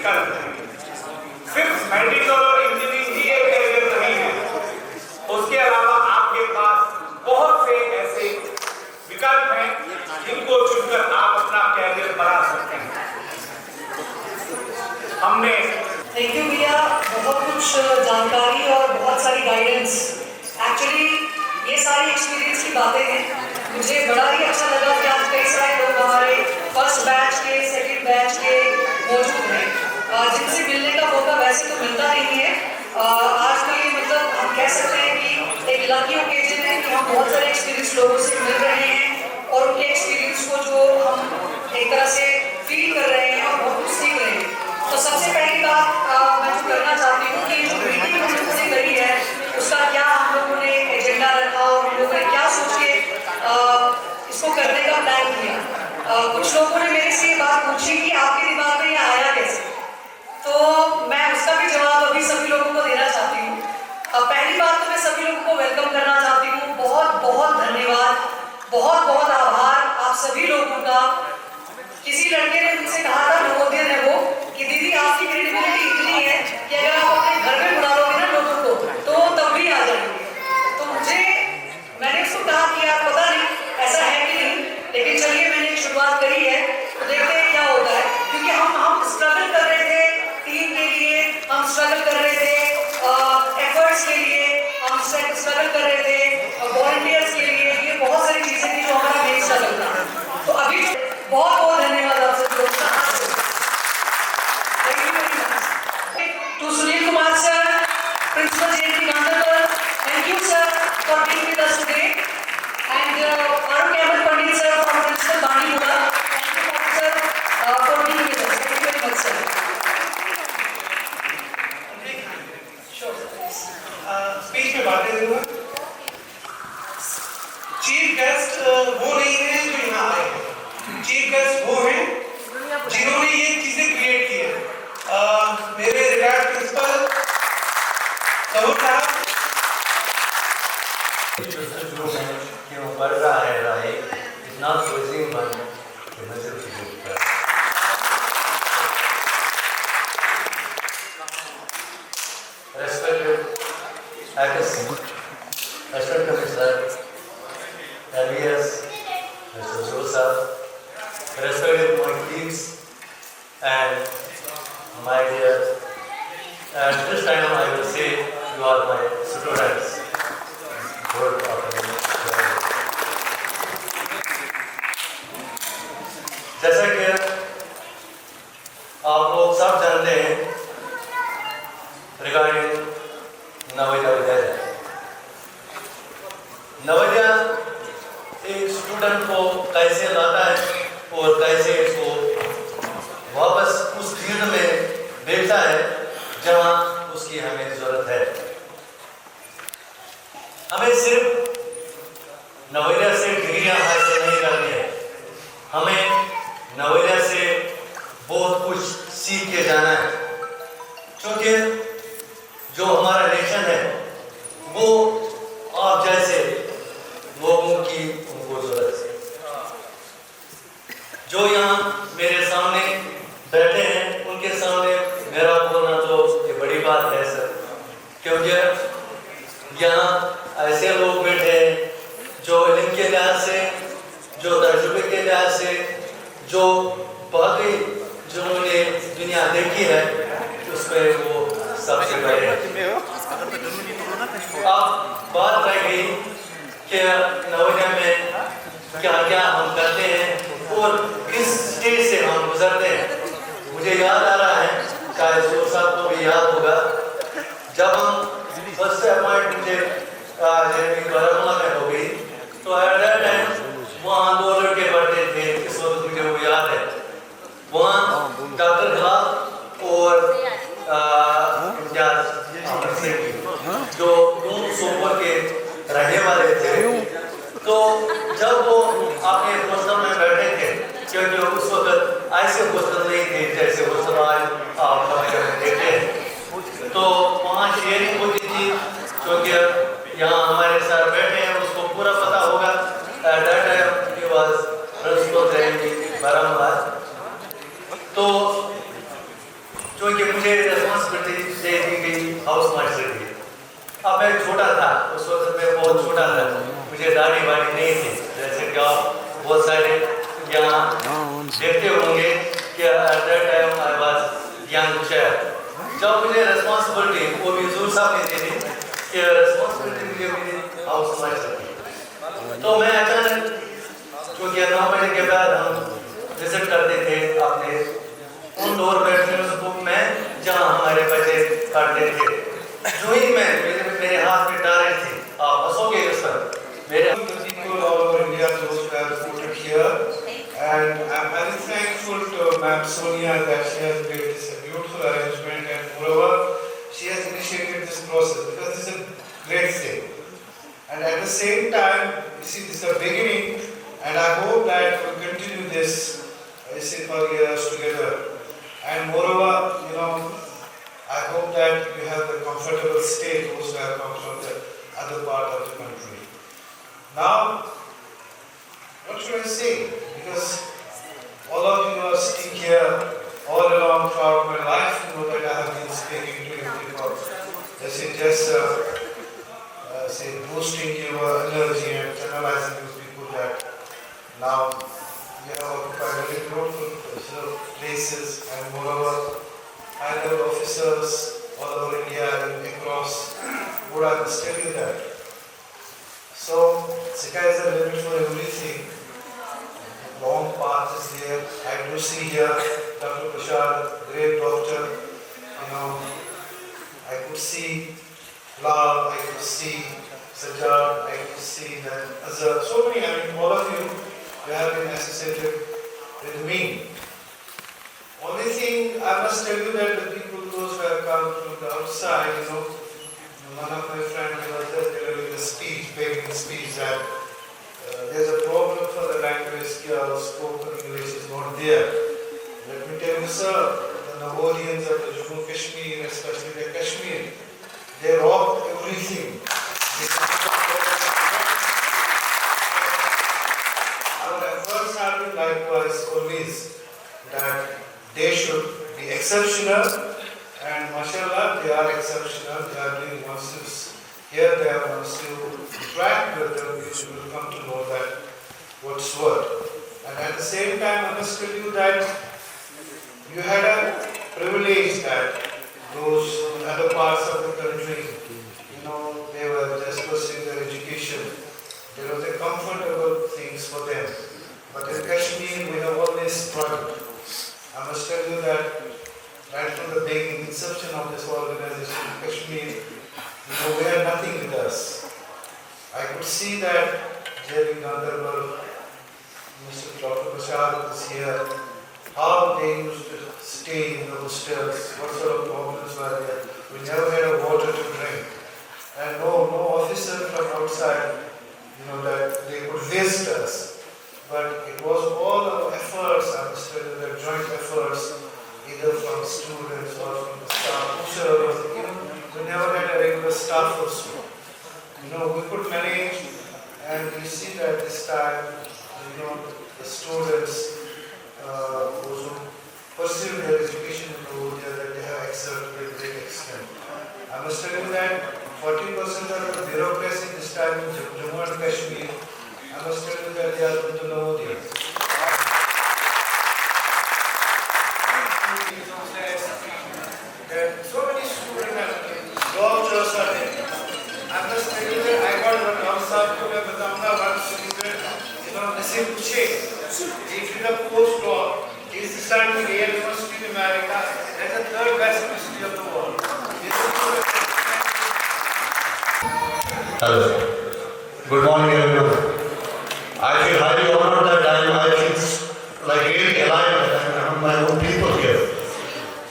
विकल्प हैं। सिर्फ मेडिकल और इंजीनियरिंग ही एक कैरियर नहीं है, उसके अलावा आपके पास बहुत से ऐसे विकल्प हैं जिनको चुनकर आप अपना कैरियर बना सकते हैं। हमने थैंक यू भैया, बहुत कुछ जानकारी और बहुत सारी गाइडेंस। एक्चुअली ये सारी एक्सपीरियंस की बातें हैं। मुझे बड़ा ही अच्छा लगा कि आज कई सारे लोग हमारे फर्स्ट बैच के, सेकंड बैच के मौजूद हैं, जिनसे मिलने का मौका वैसे तो मिलता नहीं है। आज का ये मतलब हम कह सकते हैं कि एक लकी ओकेजन है कि हम बहुत सारे एक्सपीरियंस लोगों से मिल रहे हैं और उनके एक्सपीरियंस को जो हम एक तरह से फील कर रहे हैं और बहुत कुछ सीख रहे हैं। तो सबसे पहली बात मैं जो करना चाहती हूँ कि जो मीटिंग हम लोगों ने करी है उसका क्या हम लोगों ने एजेंडा रखा और हम लोगों ने क्या सोच के इसको करने का प्लान किया। कुछ लोगों ने मेरे से ये बात पूछी कि आपके दिमाग में ये आया कैसे, तो मैं उसका भी जवाब अभी सभी लोगों को देना चाहती हूँ। पहली बात तो मैं सभी लोगों को वेलकम करना चाहती हूँ। बहुत बहुत धन्यवाद, बहुत बहुत आभार आप सभी लोगों का। किसी लड़के ने मुझसे कहा था, नवोदय है वो, कि दीदी आपकी क्रेडिबिलिटी इतनी है कि अगर आप अपने घर में बुला लोगे ना लोगों को तो तब भी आ जाएंगे। तो मैंने उसको कहा कि यार पता नहीं ऐसा है कि नहीं, लेकिन चलिए मैंने एक शुरुआत करी है तो देखते हैं क्या होता है। क्योंकि हम स्ट्रगल कर रहे थे टीम के लिए, हम स्ट्रगल कर रहे थे एफर्ट्स के लिए, हम स्ट्रगल कर रहे थे वॉलंटियर्स के लिए। ये बहुत सारी चीजें थी जो हमारा मेन स्ट्रगल था। तो अभी बहुत बहुत धन्यवाद आप सभी लोगों का। To Sunil Kumar sir, Principal JNT Gandharwal, thank you sir for being with us today. And Arun Ahmed Pandit sir from Principal Banipura, thank you sir for being with us. Thank you very much sir. Sure sir, please. Speech में बातें करूँगा। Chief guest वो नहीं है जो यहाँ आए हैं, चीफ गेस्ट वो हैं जिन्होंने ये चीजें क्रिएट की है। मेरे रिटायर्ड प्रिंसिपल जहूर साहब क्यों बढ़ रहा है राय इतना सोचिंग बन कि मैं सिर्फ respected Commissioner LVS Mr. Joseph, respected my colleagues and my dear, and this time I will say you are my students. Good afternoon. जैसा कि आप लोग सब जानते हैं रिगार्डिंग नवोदय विद्यालय, नवोदय एक स्टूडेंट को कैसे लाता है और कैसे इसको वापस उस फील्ड में भेजता है जहां उसकी हमें जरूरत है। हमें सिर्फ नवोदय से डिग्रियां हासिल नहीं करनी है, हमें नवोदय से बहुत कुछ सीख के जाना है। क्योंकि जो हमारा नेशन है वो आप जैसे लोगों की उनको जरूरत है। जो यहाँ मेरे सामने बैठे हैं उनके सामने मेरा बोलना तो ये बड़ी बात है सर, क्योंकि यहाँ ऐसे लोग बैठे हैं जो इल्म के लिहाज से, जो तजुर्बे के लिहाज से, जो बाकी जिन्होंने दुनिया देखी है उसमें वो सबसे बड़े हैं। अब बात रह गई कि नवोदय में क्या क्या हम करते हैं और किस स्टेज से हम गुजरते हैं। मुझे याद आ रहा है, शायद जोर साहब को भी याद होगा, जब हम फर्स्ट अपॉइंट मुझे बारामूला में हो गई तो एट दैट टाइम वहाँ दो लड़के बढ़ते थे, इस वक्त मुझे वो याद है। वहाँ डॉक्टर गलाब और जो सोपर के रहने वाले थे, तो जब वो अपने हॉस्टल में बैठे थे, क्योंकि उस वक्त ऐसे हॉस्टल नहीं थे जैसे हॉस्टल आज आप देखते हैं, क्योंकि मुझे रिस्पॉन्सिबिलिटी दे दी गई हाउस मास्टर की। अब मैं छोटा था, उस वक्त मैं बहुत छोटा था, मुझे दाढ़ी वाड़ी नहीं थी, जैसे कि आप बहुत सारे यहाँ देखते होंगे कि at that time I was young child. जब मुझे रिस्पॉन्सिबिलिटी वो भी हुजूर साहब ने दी थी कि रिस्पॉन्सिबिलिटी मुझे मिली हाउस मास्टर की, तो मैं अचानक, क्योंकि 9 महीने के बाद हम विजिट करते थे अपने उन डॉर्मेटरीज में जहाँ हमारे बच्चे पढ़ते थे, जो ही मेरे हाथ में टारगेट थी, आप हंसोगे उस पर, मेरे people all over India, those who have voted here, and I'm very thankful to Ma'am Sonia that she has made this a beautiful arrangement, and moreover, she has initiated this process because this is a great thing. And at the same time, you see, this is a beginning, and I hope that we'll continue this for years together. And moreover, you know, I hope that you have a comfortable stay, those who have come from the other part of the country. Now, what should I say? Because all of you are sitting here all along throughout my life, you know that I have been speaking to you before. Just say boosting your energy and channelizing you people that now you have occupied very beautiful places, and moreover, high-level officers all over India and across would I must tell you that. So, Sika is a limit for everything. Long path is there. I do see here Dr. Prashad, great doctor. You know, I could see Lal, I could see Sajjad, I could see that Azhar. So many, I mean, all of you have been associated with me. Only thing I must tell you that the people, those who have come from the outside, you know, one of my friends was just delivering a speech, begging speech that there's a problem for the language skills, spoken English is not there. Let me tell you, sir, the Navodians of the Jammu Kashmir, especially the Kashmir, they robbed everything. Our efforts have been likewise always that they should be exceptional, and mashallah, they are exceptional, they are doing wonders. Here they are, once you interact with them, you will come to know that what's what. And at the same time, I must tell you that you had a privilege that those in other parts of the country, you know, they were just pursuing their education. There was a comfortable things for them. But in Kashmir, we have always struggled. I must tell you that right from the beginning, inception of this organization in Kashmir, you know, we had nothing with us. I could see that Jerry Gandarwal, Mr. Dr. Prashad was here, how they used to stay in the hostels, what sort of problems were there. We never had a water to drink. And no officer from outside, you know, that they could visit us. But it was all our efforts, I must tell you, the joint efforts, either from students or from the staff, whosoever was, you know, we never had a regular staff or so. You know, we could manage, and we see that this time, you know, the students, those who pursue their education in India, that they have excelled to a great extent. I must tell you that 40% of the bureaucracy this time in Jammu and Kashmir, I must tell you that they are going to know India. So many students are doctors are there. I must tell you that I got one outside to one student, you know, listen to Che. If you are postdoc, he is studying in Yale University in America, that's the third best university of the world. Hello. Good morning, everyone. I feel highly honored that I feel like really alive and my own people here.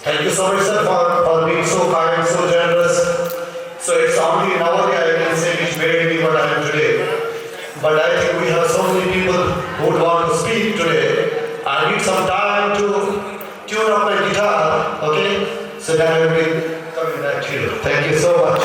Thank you so much, sir, for being so kind, so generous. So it's only nowadays I can say which made me what I am today. But I think we have so many people who would want to speak today. I need some time to tune up my guitar, okay? So then I will be coming back to you. Thank you so much.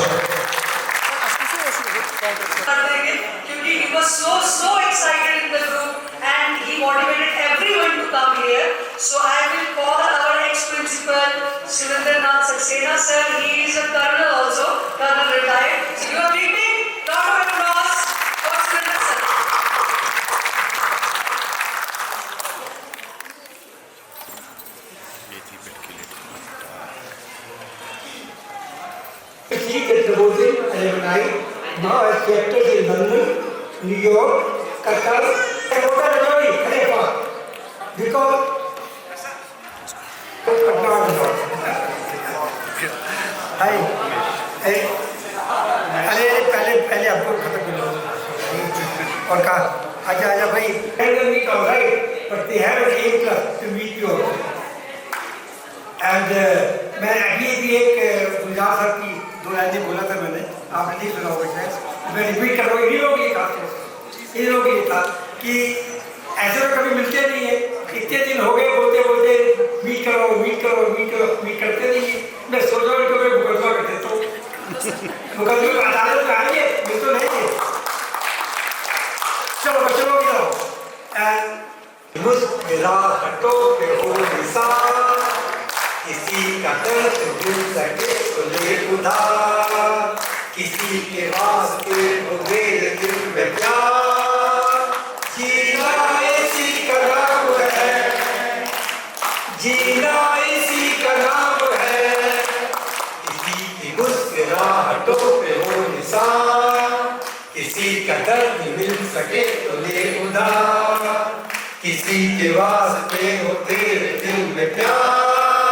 क्योंकि he was so excited in the group and he motivated everyone to come here. So I will call our ex-principal Principal Surendranath Saxena sir. He is a colonel also, colonel retired. So you are big round of applause for Surendranath sir. He gets devoted alumni, now as captors in London, New York, Qatar, and Rotterdam, Haifa. Because हाय अरे पहले आपको खत्म कर लो और कहा आजा भाई meet all right but they have an aim to meet you and मैं अभी भी एक गुलजार साहब की दो लाइनें बोला था मैंने आपने नहीं सुना होगा शायद मैं रिपीट कर रहा हूँ इन लोगों के लिए था कि ऐसे लोग कभी मिलते नहीं है इतने दिन हो गए बोलते बोलते मीट करते नहीं है मैं सोच रहा हूँ कि मैं मुकदमा कर देता हूँ मुकदमे अदालत में आएंगे मिल तो नहीं है चलो बच्चों की तरफ मुस्कुराहटों पे हो निशान किसी का दर्द दिल सके तो ले उधार किसी के वास्ते हो मेरे दिल में प्यार जीना इसी का नाम है जीना इसी का नाम है किसी की मुस्कुराहटों पे हो निशान किसी का दर्द मिल सके तो ले उधार किसी के वास्ते हो तेरे दिल में प्यार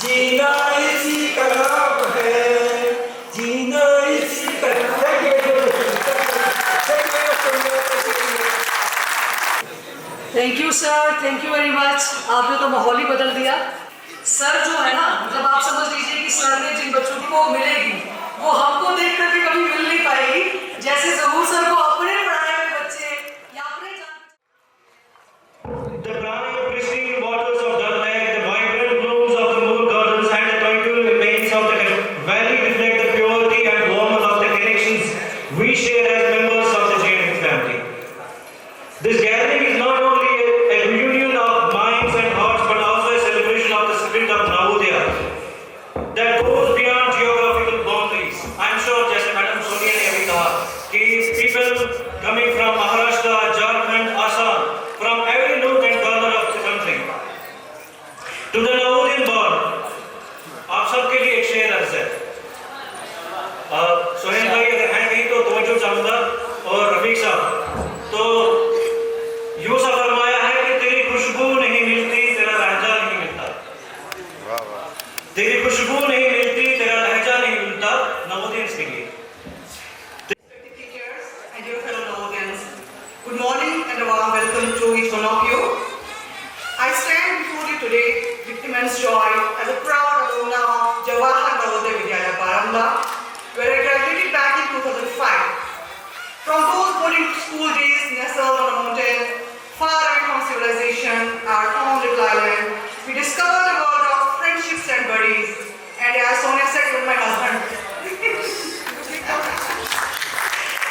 जीना इसी का नाम है जीना इसी का thank you sir, thank you very much. आपने तो माहौल ही बदल दिया. सर जो है ना, मतलब आप समझ लीजिए कि सर ने जिन बच्चों को मिलेगी वो हमको देख करके कभी मिल नहीं पाएगी जैसे जहूर सर को अपने पढ़ाए हुए बच्चे या अपने The browning of pristine waters of Dal Lake, the vibrant blooms of the moor gardens, and the tranquil remains of the valley reflect the purity and warmth of the connections we share as members of the JNU family. This gathering is not only a reunion of minds and hearts, but also a celebration of the spirit of Navodaya that goes beyond geographical boundaries. I am sure, just Madam Sonia ne abhi kaha, कि people coming from Maharashtra, Jharkhand, Assam, from every nook and corner of the country, to the Navodaya born, आप सबके लिए एक शेर अर्ज है. सोहेल भाई अगर हैं कहीं तो तवज्जो चाहूँगा और रफीक साहब तो यूँ सा फरमाया है कि तेरी खुशबू नहीं मिलती तेरा लहजा नहीं मिलता तेरी खुशबू नहीं मिलती तेरा लहजा नहीं मिलता नवोदयंस के लिए. Teachers and dear fellow Navodayans, good morning and a warm welcome to each one of you. I stand before you today with immense joy as a proud alumna of Jawahar Navodaya Vidyalaya Baramla, where I graduated back in 2005. From those boarding school days nestled on a mountain, far away from civilization, our own little island, we discovered a world of friendships and buddies, and as Sonia said, even my husband.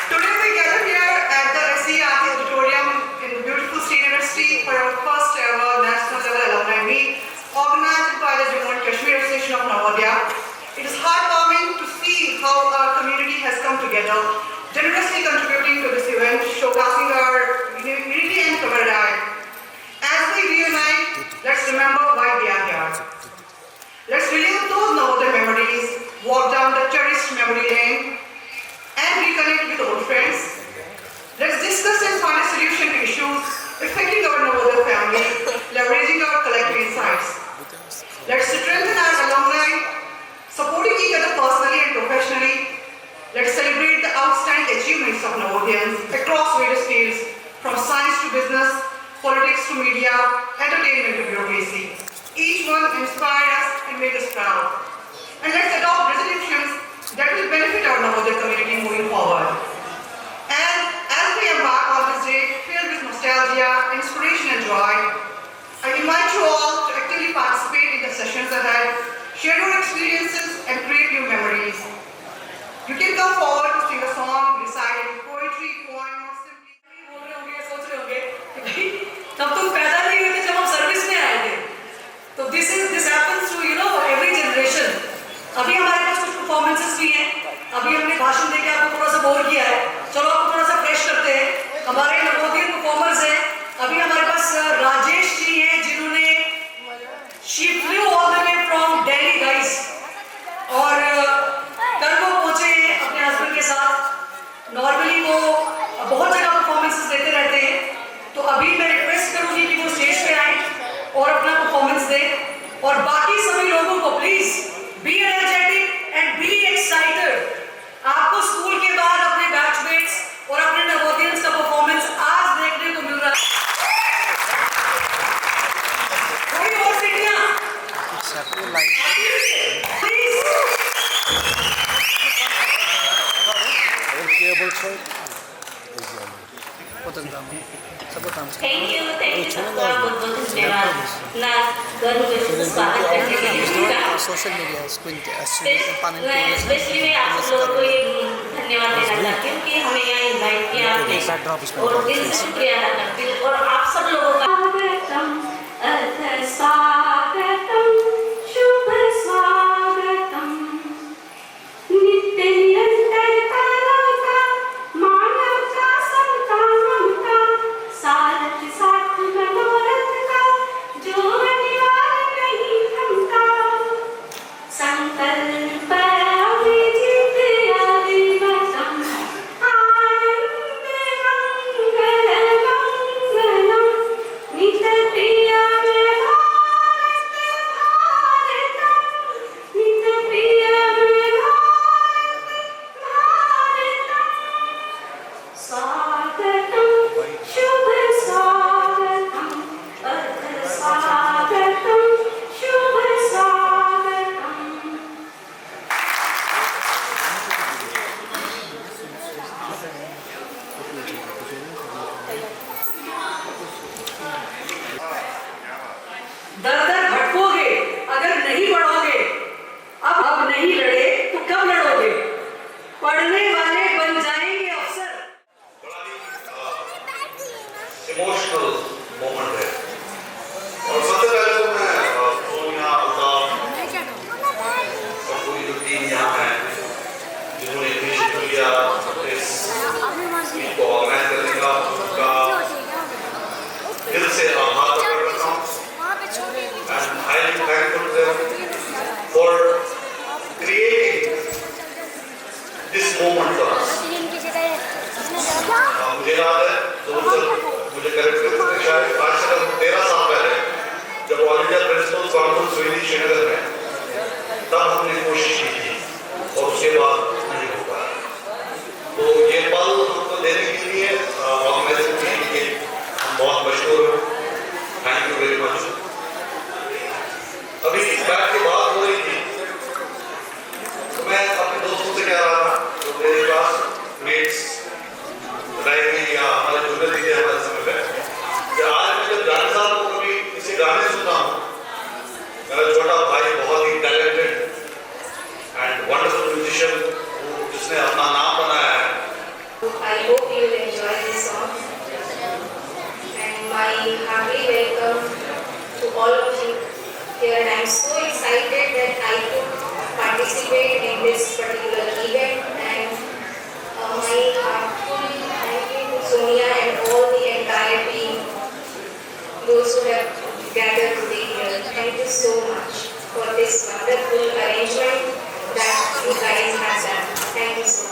Today we gather here at the SCRT auditorium in the beautiful State University for our first ever national level alumni meet organized by the Jammu and Kashmir Association of Navodaya. It is heartwarming to see how our community has come together, generously contributing to this event, showcasing our unity and camaraderie. As we reunite, let's remember why we are here. Let's relive those Navodaya memories, walk down the cherished memory lane, and reconnect with old friends. Let's discuss and find a solution to issues affecting our Navodaya family, leveraging our collective insights. Let's strengthen our alumni, supporting each other personally and professionally. Let's celebrate the outstanding achievements of Navodayans across various fields, from science to business, politics to media, entertainment to bureaucracy. Each one inspired us and made us proud. And let's adopt resolutions that will benefit our Navodaya community moving forward. And as we embark on this day filled with nostalgia, inspiration and joy, I invite you all to actively participate in the sessions ahead, share your experiences and create new memories. You can come forward to sing a song, recite poetry, poem or simply... बोल रहे होंगे, सोच रहे होंगे कि भाई तब तुम पैदा नहीं हुए थे जब हम सर्विस में आए थे. तो साथ नॉर्मली वो बहुत जगह परफॉर्मेंसेस देते रहते हैं, तो अभी मैं रिक्वेस्ट करूंगी कि वो स्टेज पे आए और अपना परफॉर्मेंस दें, और बाकी सभी लोगों को please be energetic and be excited. आपको स्कूल के बाद अपने बैचमेट्स और अपने नवोदियंस का परफॉर्मेंस आज देखने को मिल रहा है। थोड़ी और सीटियां प्लीज। थैंक यू सबका बहुत बहुत धन्यवाद ना गर्व में स्वागत करने के लिए। सोशल मीडिया स्पेशली मैं आप सब लोगों को ये धन्यवाद देना चाहती हूँ कि हमें यहाँ इनवाइट किया आपने, और दिल से शुक्रिया अदा करती हूँ। और आप सब लोगों का स्वागतम शुभ स्वागतम नित्य निरंतर तरंगा मानवता समता ममता सारथ साथ मनोरथ का जो अनिवार्य नहीं थमता संकल्प अभिजित अविवशम आनंद मंगल मंगलम नित प्रिय स्वागतम शुभ स्वागतम अर्थ स्वागतम शुभ स्वागतम। दर दर भटकोगे अगर नहीं पढ़ोगे, अब नहीं लड़े तो कब लड़ोगे, पढ़ने वाले बन जाएंगे अफसर। इमोशनल मोमेंट है। और सबसे पहले तो मैं सोनिया अल्ताफ और पूरी जो टीम यहाँ है जिन्होंने इनिशिएटिव लिया इस मीट को ऑर्गेनाइज करने का, उनका दिल से आभार प्रकट करता हूँ। I'm highly thankful to them for creating this moment for us. मुझे याद है मुझे करेक्ट करते शायद 5 से 13 साल पहले जब ऑल इंडिया प्रिंसिपल कॉन्फ्रेंस हुई थी श्रीनगर में, तब हमने कोशिश की थी और उसके बाद नहीं हो पाया। तो ये पल हमको देने के लिए ऑर्गेनाइजेशन के लिए हम बहुत मशहूर हैं। Thank you very much. अभी बैठ के बात हो रही थी तो मैं अपने दोस्तों से कह रहा था तो मेरे पास मेट्स रहे या हमारे जूनियर थे हमारे समय पे, कि आज मैं जब गाने साहब को कभी किसी गाने सुनता हूँ, मेरा छोटा भाई बहुत ही टैलेंटेड एंड वंडरफुल म्यूजिशियन जिसने अपना नाम बनाया है। I hope you will enjoy this song and my hearty welcome to all of you here, and I am so excited that I could participate in this particular event, and my heartful thank you to Sonia and all the entire team, those who have gathered today here. Thank you so much for this wonderful arrangement that you guys have done. Thank you so much.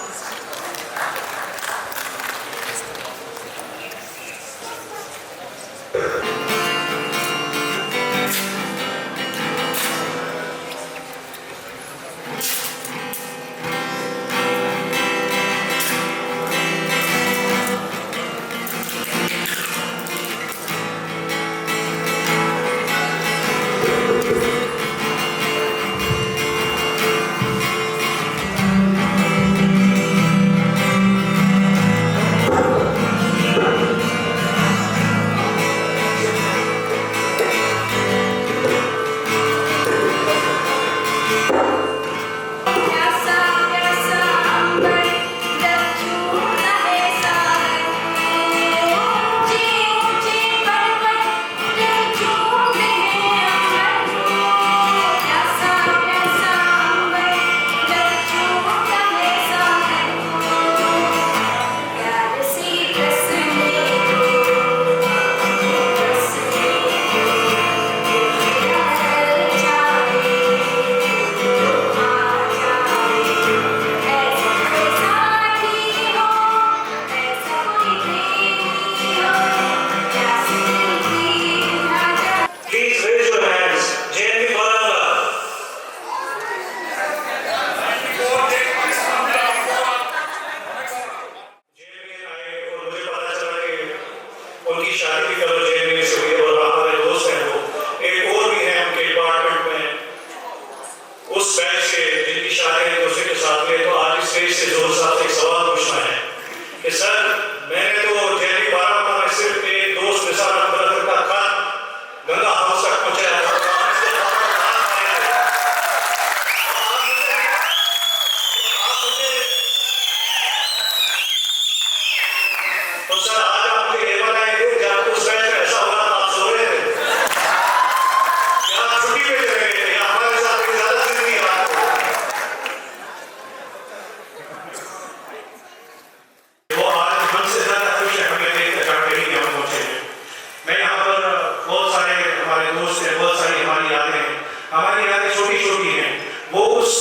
चोटी है वो उस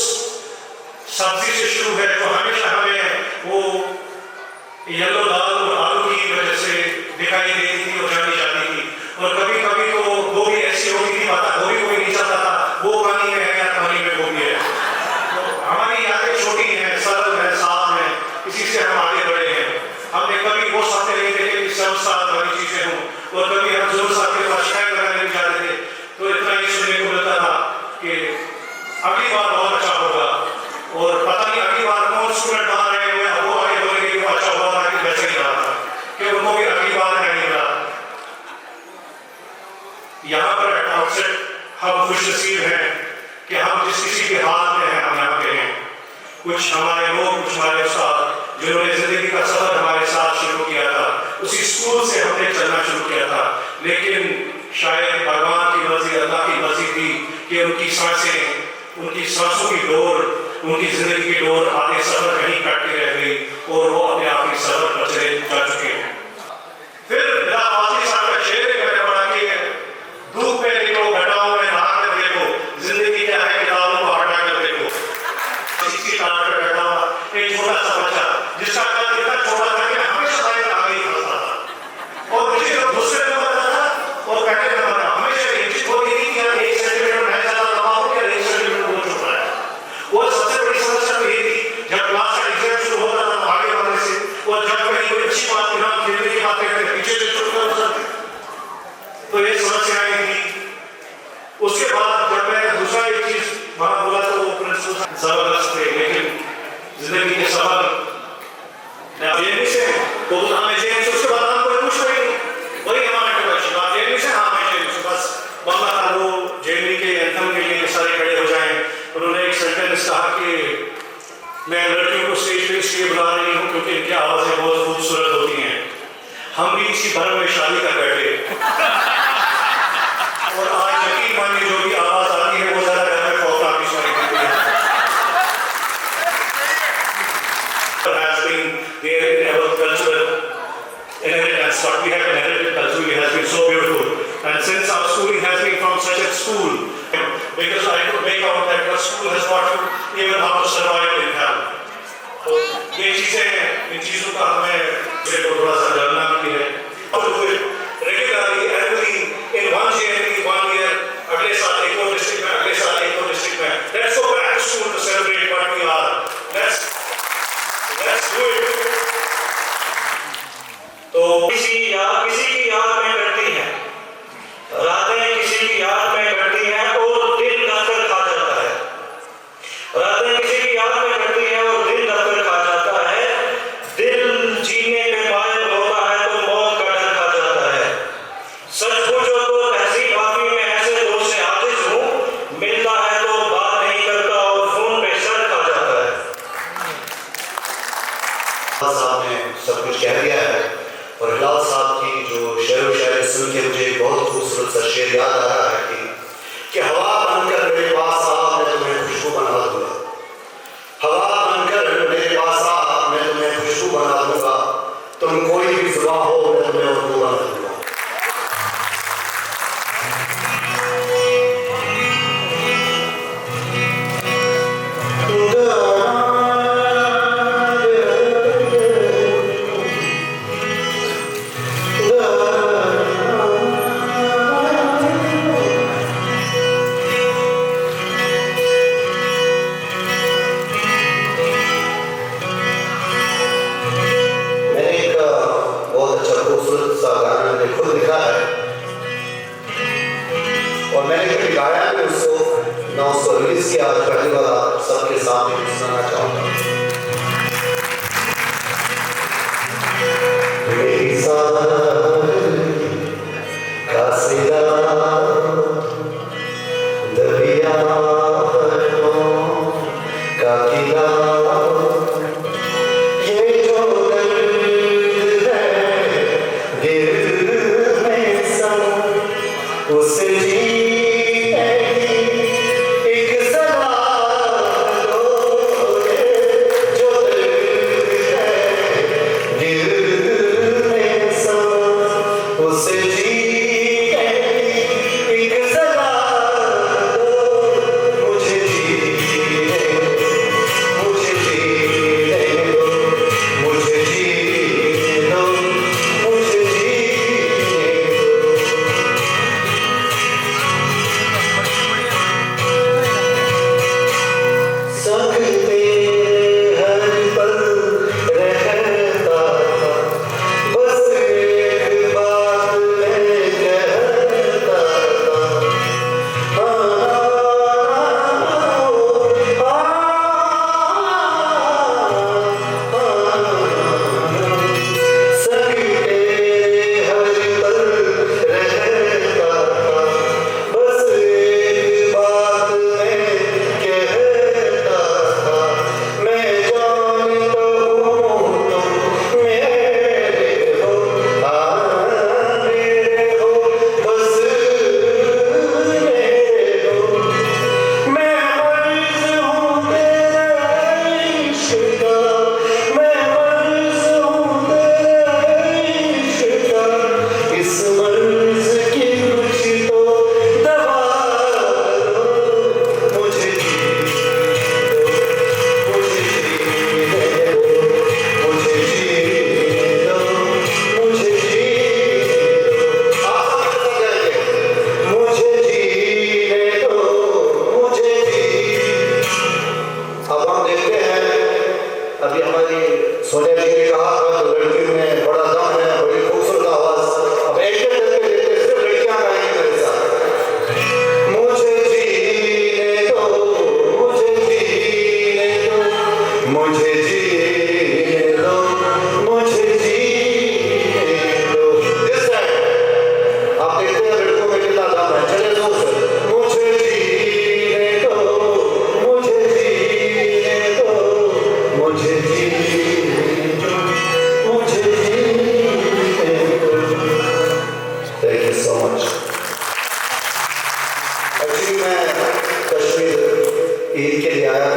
सब्जी से शुरू है जो हमेशा हमें वो येलो दाल और आलू की वजह से दिखाई देती थी और जानी जाती थी। और कभी कभी तो गोभी ऐसी होती थी पता गोभी कोई नहीं चाहता था वो पानी में है या पानी में गोभी है। तो हमारी यादें छोटी हैं, सरल है, साफ है, इसी से हम आगे बढ़े हैं। हमने कभी वो सत्य नहीं देखे कि सब साथ वाली चीजें हों और कभी हम जोर साथ के पास शिकायत करने नहीं जाते थे तो इतना ही सुनने को मिलता था कि अगली बार बहुत अच्छा होगा और पता नहीं अगली बार कौन स्टूडेंट बाहर आए हुए हैं वो आगे बोलेंगे कि वो अच्छा हुआ था कि वैसे ही रहा था कि उनको भी अगली बार नहीं मिला। यहाँ पर आउटसेट हम खुशनसीब हैं कि हम जिस किसी के हाथ में हैं हम यहाँ पे हैं। कुछ हमारे लोग कुछ हमारे उस्ताद जिन्होंने जिंदगी का सफर हमारे साथ शुरू किया था उसी स्कूल से हमने चलना शुरू किया था। लेकिन शायद भगवान की मर्जी अल्लाह की मर्जी थी कि उनकी सांसें उनकी सांसों की डोर उनकी जिंदगी की डोर आधे सफर कहीं काट के रह गई और वो अपने आप ही सफर पर चले जा चुके हैं। फिर मेरा आखिरी साल का शेर मैंने पढ़ा कि धूप में निकलो घटाओं में नहा कर देखो जिंदगी क्या है किताबों को हटा कर देखो। इसी कारण पर बैठा हुआ एक छोटा सा बच्चा जिसका कद इतना छोटा था कि हमेशा लाइन आगे ही फंसता था और मुझे जब दूसरे नंबर आता था और पहले नंबर हमेशा एक चीज होती थी कि यार 1 सेंटीमीटर मैं ज्यादा लंबा हूं या 1 सेंटीमीटर वो छोटा है। वो सबसे बड़ी समस्या तो ये थी जब क्लास का एग्जाम शुरू होता था आगे बढ़ने से और जब कहीं कोई अच्छी बात ना खेलने की बातें करते पीछे से शुरू कर सकते तो ये समस्याएं थी। उसके बाद जब मैं दूसरा एक चीज वहां बोला तो वो प्रिंसिपल जबरदस्त थे लेकिन जिंदगी के सबक जेएनयू से तो हमें जेएनयू से उसके बाद हम कोई पूछ रहे नहीं वही हमारा इंट्रोडक्शन बात जेएनयू से हाँ मैं जेएनयू से बस बंदा था वो जेएनयू के एंथम के लिए सारे खड़े हो जाएं। उन्होंने एक सेंटेंस कहा कि मैं लड़कियों को स्टेज पे इसलिए बुला रही हूँ क्योंकि इनकी आवाजें बहुत खूबसूरत होती हैं। हम भी इसी भर में शादी कर बैठे और आज यकीन मानिए जो भी आवाज आती है वो ज्यादा घर में खौफनाक की सुनाई देती है। has been there in our cultural inheritance. What we have inherited culturally has been so beautiful. And since our schooling has been from such a school, because I could make out that your school has taught you even how to survive in hell. तो ये चीजें हैं, इन चीजों का हमें मेरे को थोड़ा सा जानना भी है। और regularly annually in one JNU 1 year अगले साल एक और डिस्ट्रिक्ट में अगले साल एक और डिस्ट्रिक्ट में let's go back to school to celebrate what we are. Let's do it. तो किसी की याद में कटती हैं रातें किसी की याद में कटती हैं और दिन दफ्तर खा जाता है। रातें किसी की याद में कटती हैं और दिन दफ्तर खा जाता है। दिल जीने पे मायल होता है तो मौत का डर खा जाता है। सच पूछो तो तहसील बाकी में ऐसे दोस्त से आजिज हूँ मिलता है तो बात नहीं करता और फोन पे सर खा जाता है। साहब ने सब कुछ कह दिया है और हिलाल साहब की जो शेर व शायरी सुन के मुझे बहुत खूबसूरत सा शेर याद आ रहा है कि हवा बनकर मेरे पास आ मैं तुम्हें खुशबू बना दूंगा। हवा बनकर मेरे पास आ मैं तुम्हें खुशबू बना दूंगा। तुम कोई भी जुबां हो मैं तुम्हें उर्दू बना दूंगा।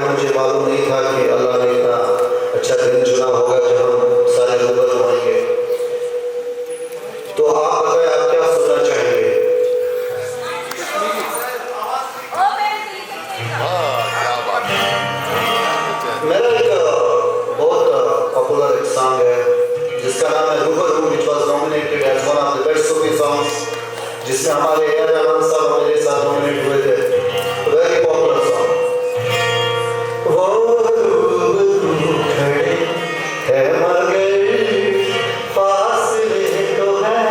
मुझे मालूम नहीं था कि अल्लाह ने इतना अच्छा दिन चुना होगा जब हम सारे लोग होंगे। तो आप बताएं, आप क्या सुनना चाहेंगे? मेरा एक बहुत पॉपुलर एक सॉन्ग है जिसका नाम है रूबरू, which was nominated as one of the best Sufi songs, जिसमें हमारे ए आर रहमान साहब मेरे साथ नॉमिनेट हुए थे। Very popular song. वो रूबरू खड़े है मगर फासले तो है,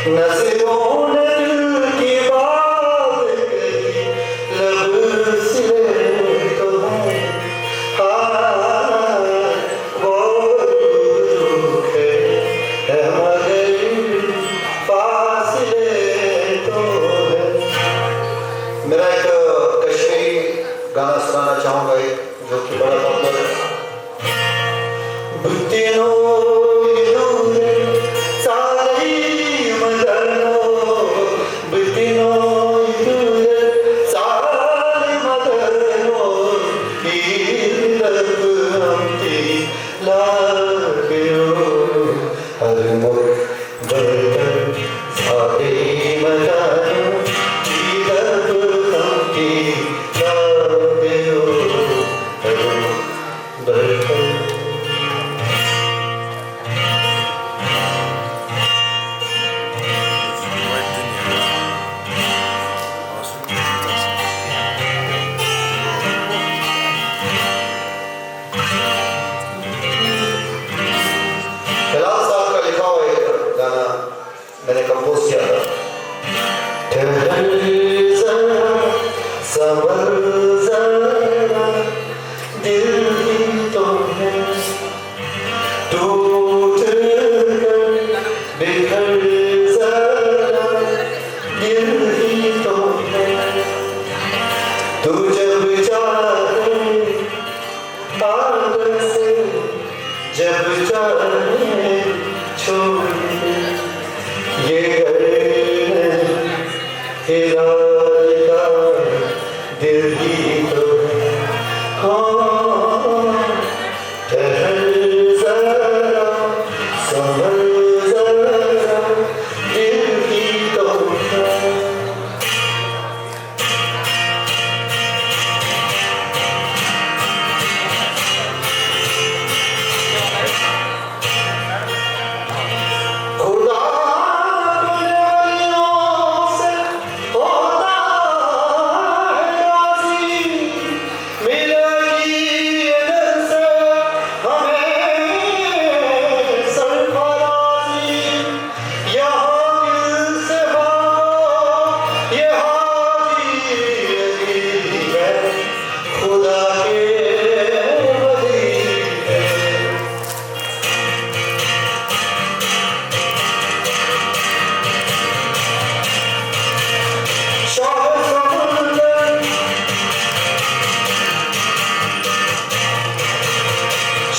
नज़रों ने दिल की बात कही, लब सिले तो है। हाँ, वो रूबरू खड़े है मगर फासले तो है। मेरा एक कश्मीरी गाना सुनाना चाहूँगा, एक जो कि बड़ा पॉपुलर है। बुत्तिनो इदूरे सारी मदनो, बुत्तिनो इदूरे सारी मदनो, ईदत हमती लागयो, हर मुख बरतन सारे मदनो, ईदत हमती लागयो, हर मुख बरतन। हिलाल साहब का लिखा हुआ एक गाना मैंने कंपोज किया था। ठहर जरा, सबर जरा, दिल ही तो है, टूट कर बिखर जरा, दिल ही तो है, तू जब चाहे आग से, जब चाहे छोड़ दे, ये घर हिलाल का दिल ही तो है। हाँ, ठहर जरा, संभल जरा, दिल ही तो है। खुदा दुनियाओं से होता है राज़ी, मिलेगी इधर से हमें सरफराज़ी, यहाँ दिल से भागो, ये हाज़ी है, खुदा के वली है। शाह समुंदर,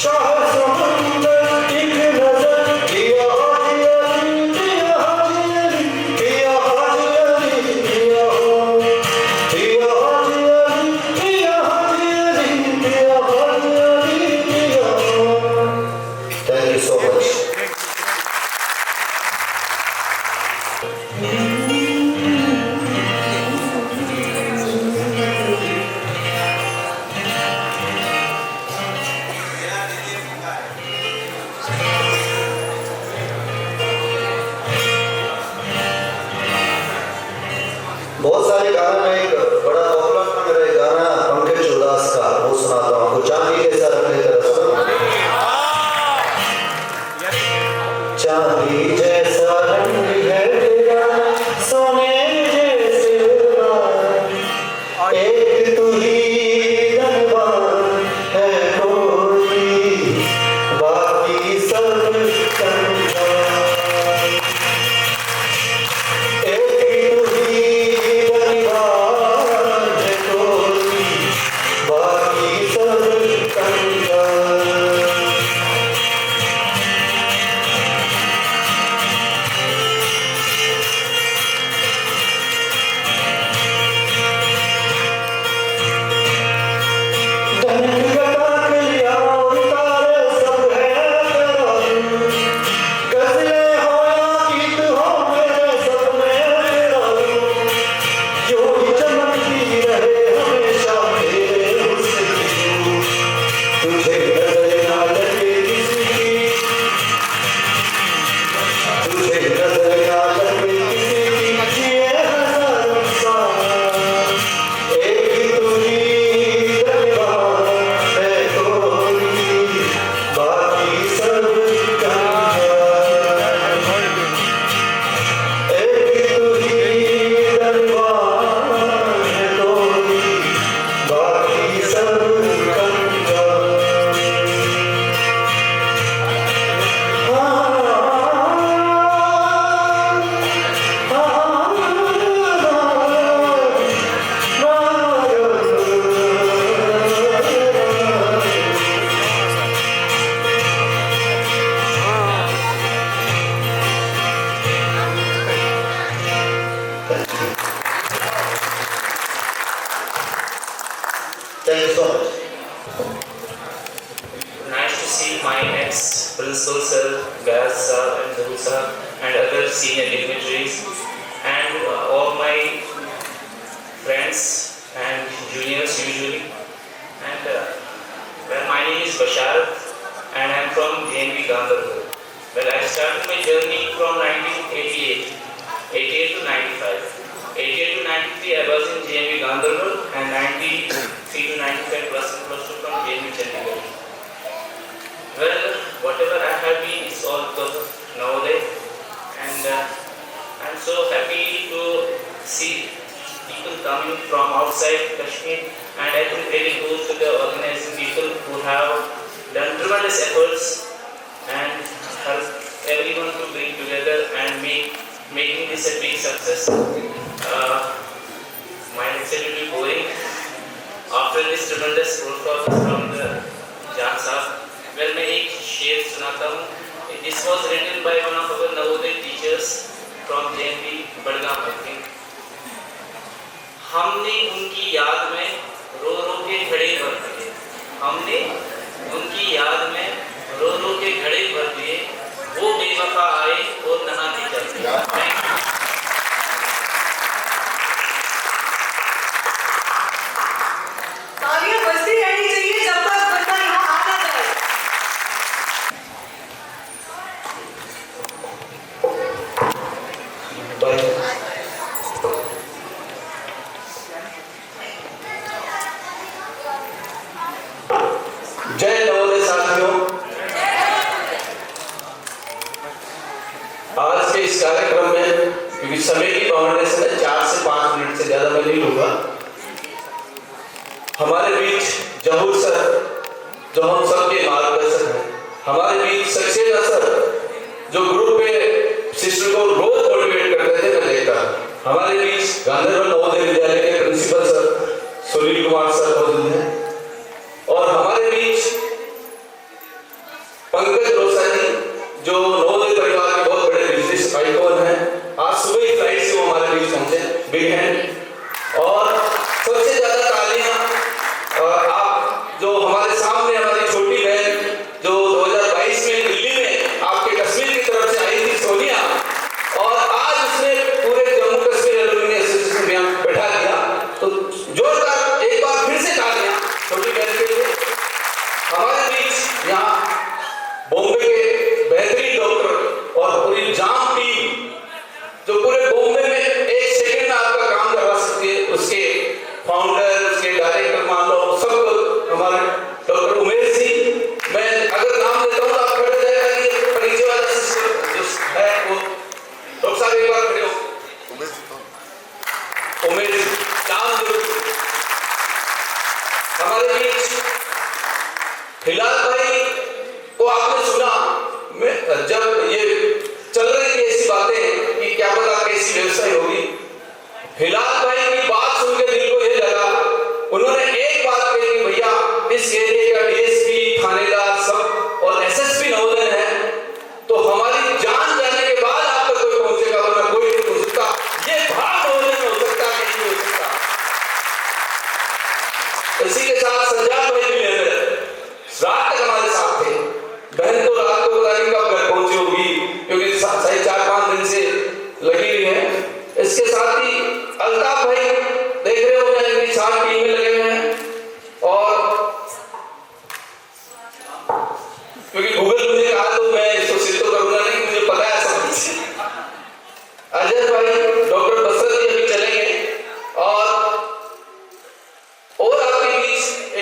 शाह समुंदर, एक नजर किया हाजी अली, किया हाजी अली, किया हाजी अली, किया हाजी अली, किया हाजी अली, किया हाजी अली, किया। Thank you so much. बहुत सारे गाना में एक बड़ा पॉपुलर था मेरा एक गाना पंकज उदास का, वो सुनाता हूँ आपको। चांदी के सर अपने तरफ चांदी जैसा रंग है तेरा, सोने जैसे बाल, एक तू ही धनवान है कोई, बाकी सब कंगाल। एक तू ही धनवान है कोई, बाकी सब कंगाल। Thank you so much. Nice to see my ex-principal sir, Gayaz sir and Zahul sir and other senior dignitaries and all my friends and juniors usually. And well, my name is Basharat and I am from JNV Gandharwal. Well, I started my journey from 1988 to 95. 88 to 93 I was in JNV Gandharwal and 93 to 95 plus 2 from JNV Chandigarh. Well, whatever I have been is all because of Navodaya, and I'm so happy to see people coming from outside Kashmir, and I think really goes to the organizing people who have done tremendous efforts and help everyone to bring together and making this a big success. My lecture will be boring. After this tremendous performance from the Jan Sahab, well, मैं एक शेर सुनाता हूँ. This was written by one of our Navodaya teachers from JNV Badgaon, I think. हमने उनकी याद में रो रो के घड़े भर दिए. हमने उनकी याद में रो रो के घड़े भर दिए. वो बेवफा आए और नहाते चलते. तालियां बजती रहनी चाहिए जब तक बंदा यहाँ आ ना जाए. जय नवोदय साथियों, आज के इस कार्यक्रम में क्योंकि समय की पाबंदी से 4 से 5 मिनट से ज्यादा मैं नहीं लूंगा. हमारे बीच जहूर सर जो हम सबके मार्गदर्शक हैं, हमारे बीच सक्सेना सर जो ग्रुप पे शिष्य को रोज मोटिवेट करते थे, मैं देखता. हमारे बीच गांधीनगर नवोदय विद्यालय के principal sir Sunil Kumar sir मौजूद हैं और हमारे बीच पंकज रोसा जी जो नवोदय परिवार के बहुत बड़े बिजनेस आइकॉन हैं. आज सुबह ही फ्लाइट से वो हमारे बीच पहुंचे, बिग हैंड. और सबसे ज्यादा तालियां आप जो हमारे सामने हमारी छोटी बहन जो 2022 में दिल्ली में आपके कश्मीर की तरफ से आई थी, सोनिया, और आज उसने पूरे जम्मू कश्मीर एलुमनी एसोसिएशन में बैठा दिया. तो जोरदार एक बार फिर से तालियां छोटी बहन के लिए. हमारे बीच यहाँ बॉम्बे के बेहतरीन डॉक्टर और पूरी जाम टीम जो पूरे बॉम्बे में एक सेकंड में आपका काम करवा सकती है, उसके फाउंडर, उसके डायरेक्टर मान लो, सब हमारे डॉक्टर उमेश जी. मैं अगर नाम लेता हूँ तो आप खड़े जाएगा कि परिचय वाला सिस्टर जो है वो डॉक्टर साहब एक बार खड़े हो. उमेश नाम हमारे बीच हिलाल भाई को आपने सुना. मैं जब ये चल रही थी ऐसी बातें कि क्या पता कैसी व्यवसाय होगी, हिलाल भाई की बात सुन के दिल को ये लगा. उन्होंने एक बात कही कि भैया इस एरिया का डीएसपी, थानेदार सब और एसएसपी नवोदय है, तो हमारी जान जाने के बाद आप तक कोई पहुंचेगा, वरना कोई नहीं पहुंच सकता. ये भाव नवोदय में हो सकता है, नहीं हो सकता. इसी के साथ संजान भाई भी ले रहे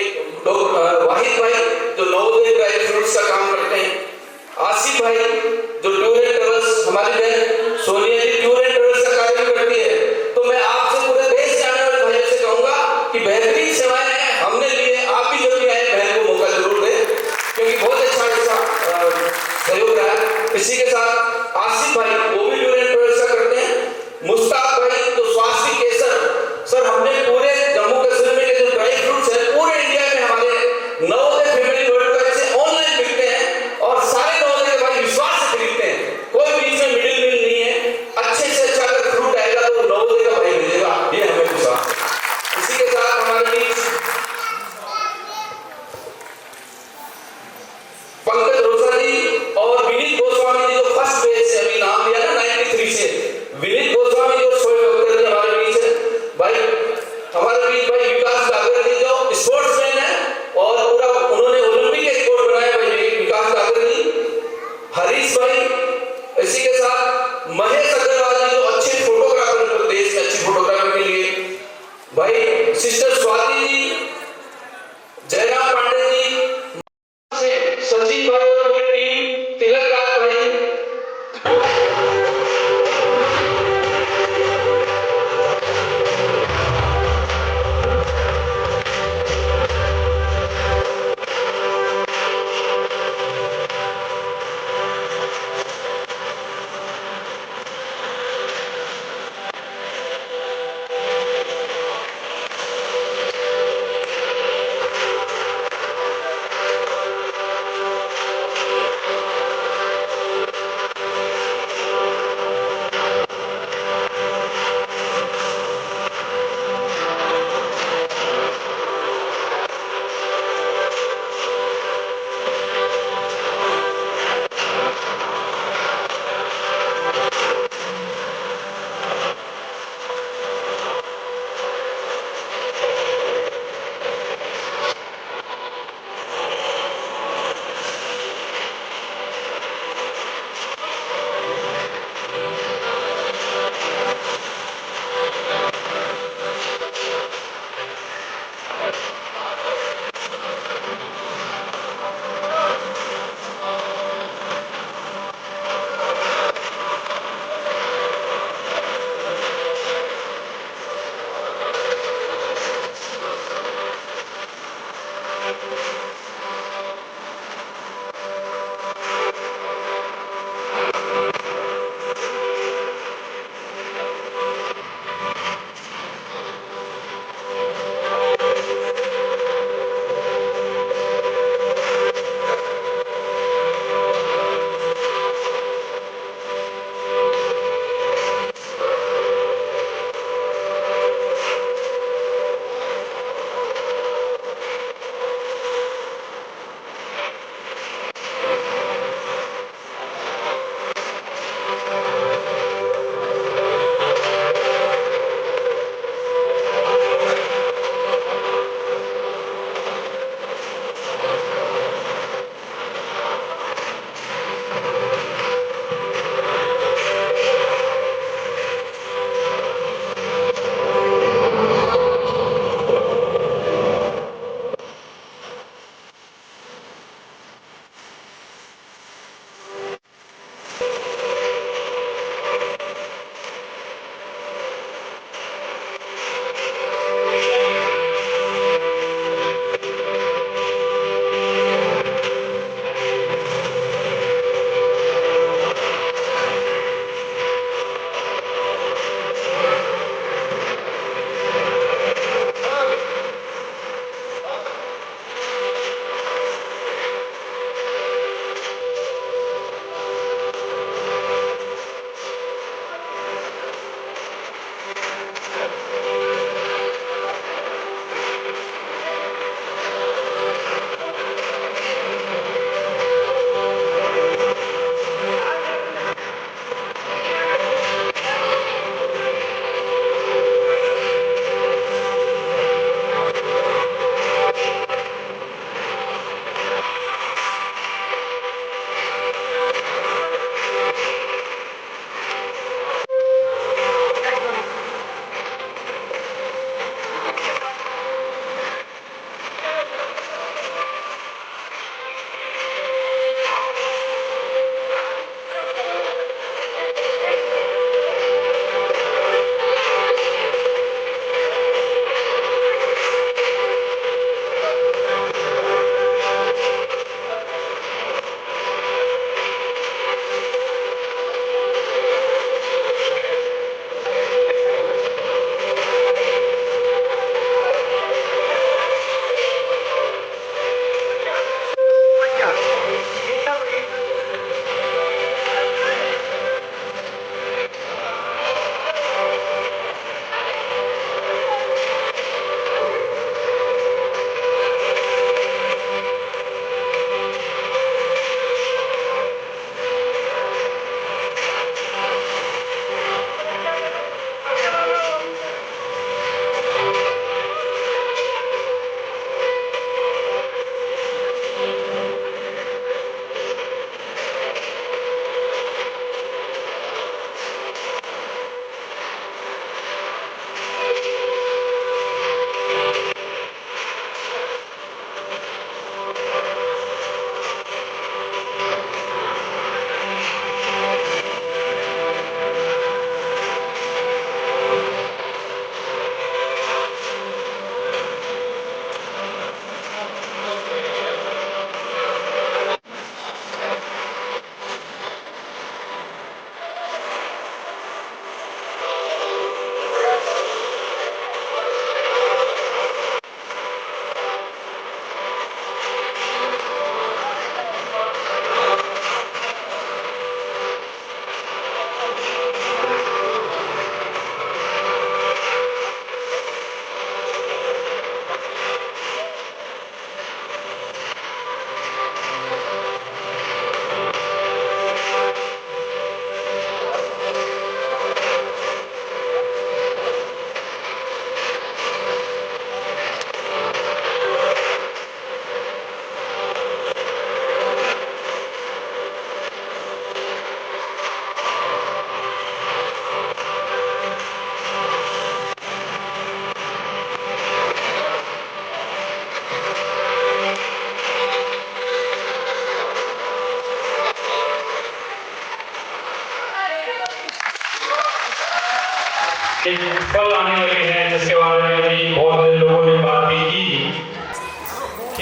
एक वाहिद भाई जो नवोदय ड्राई फ्रूट्स का काम करते हैं, आसिफ भाई जो टूर एंड ट्रेवल्स, हमारी बहन सोनिया जी टूर एंड ट्रेवल्स का कार्य करती है। तो मैं आपसे पूरे देश जाने वाले भाइयों से कहूंगा कि बेहतरीन सेवाएं हैं हमने लिए, आप भी जब भी आए बहन को मौका जरूर दें, क्योंकि बहुत अच्छा सहयोग रहा है। इसी के साथ आसिफ भाई वो भी टूर एंड ट्रेवल्स का करते हैं, मुश्ताक भाई जो स्वास्थ्य केसर, सर हमने पूरे जम्मू कश्मीर में जो ड्राई फ्रूट्स है पूरे इंडिया में हमारे नवोदय फैमिली वर्ल्ड का से ऑनलाइन बिकते हैं और सारे नवोदय भाई विश्वास से खरीदते हैं, कोई बीच में मिडिल मिल नहीं है। अच्छे से अच्छा अगर फ्रूट आएगा तो नवोदय का भाई मिलेगा, ये हमें विश्वास। इसी के साथ हमारे बीच पंकज रोसा जी और विनीत गोस्वामी जी जो फर्स्ट पेज से अभी नाम लिया ना,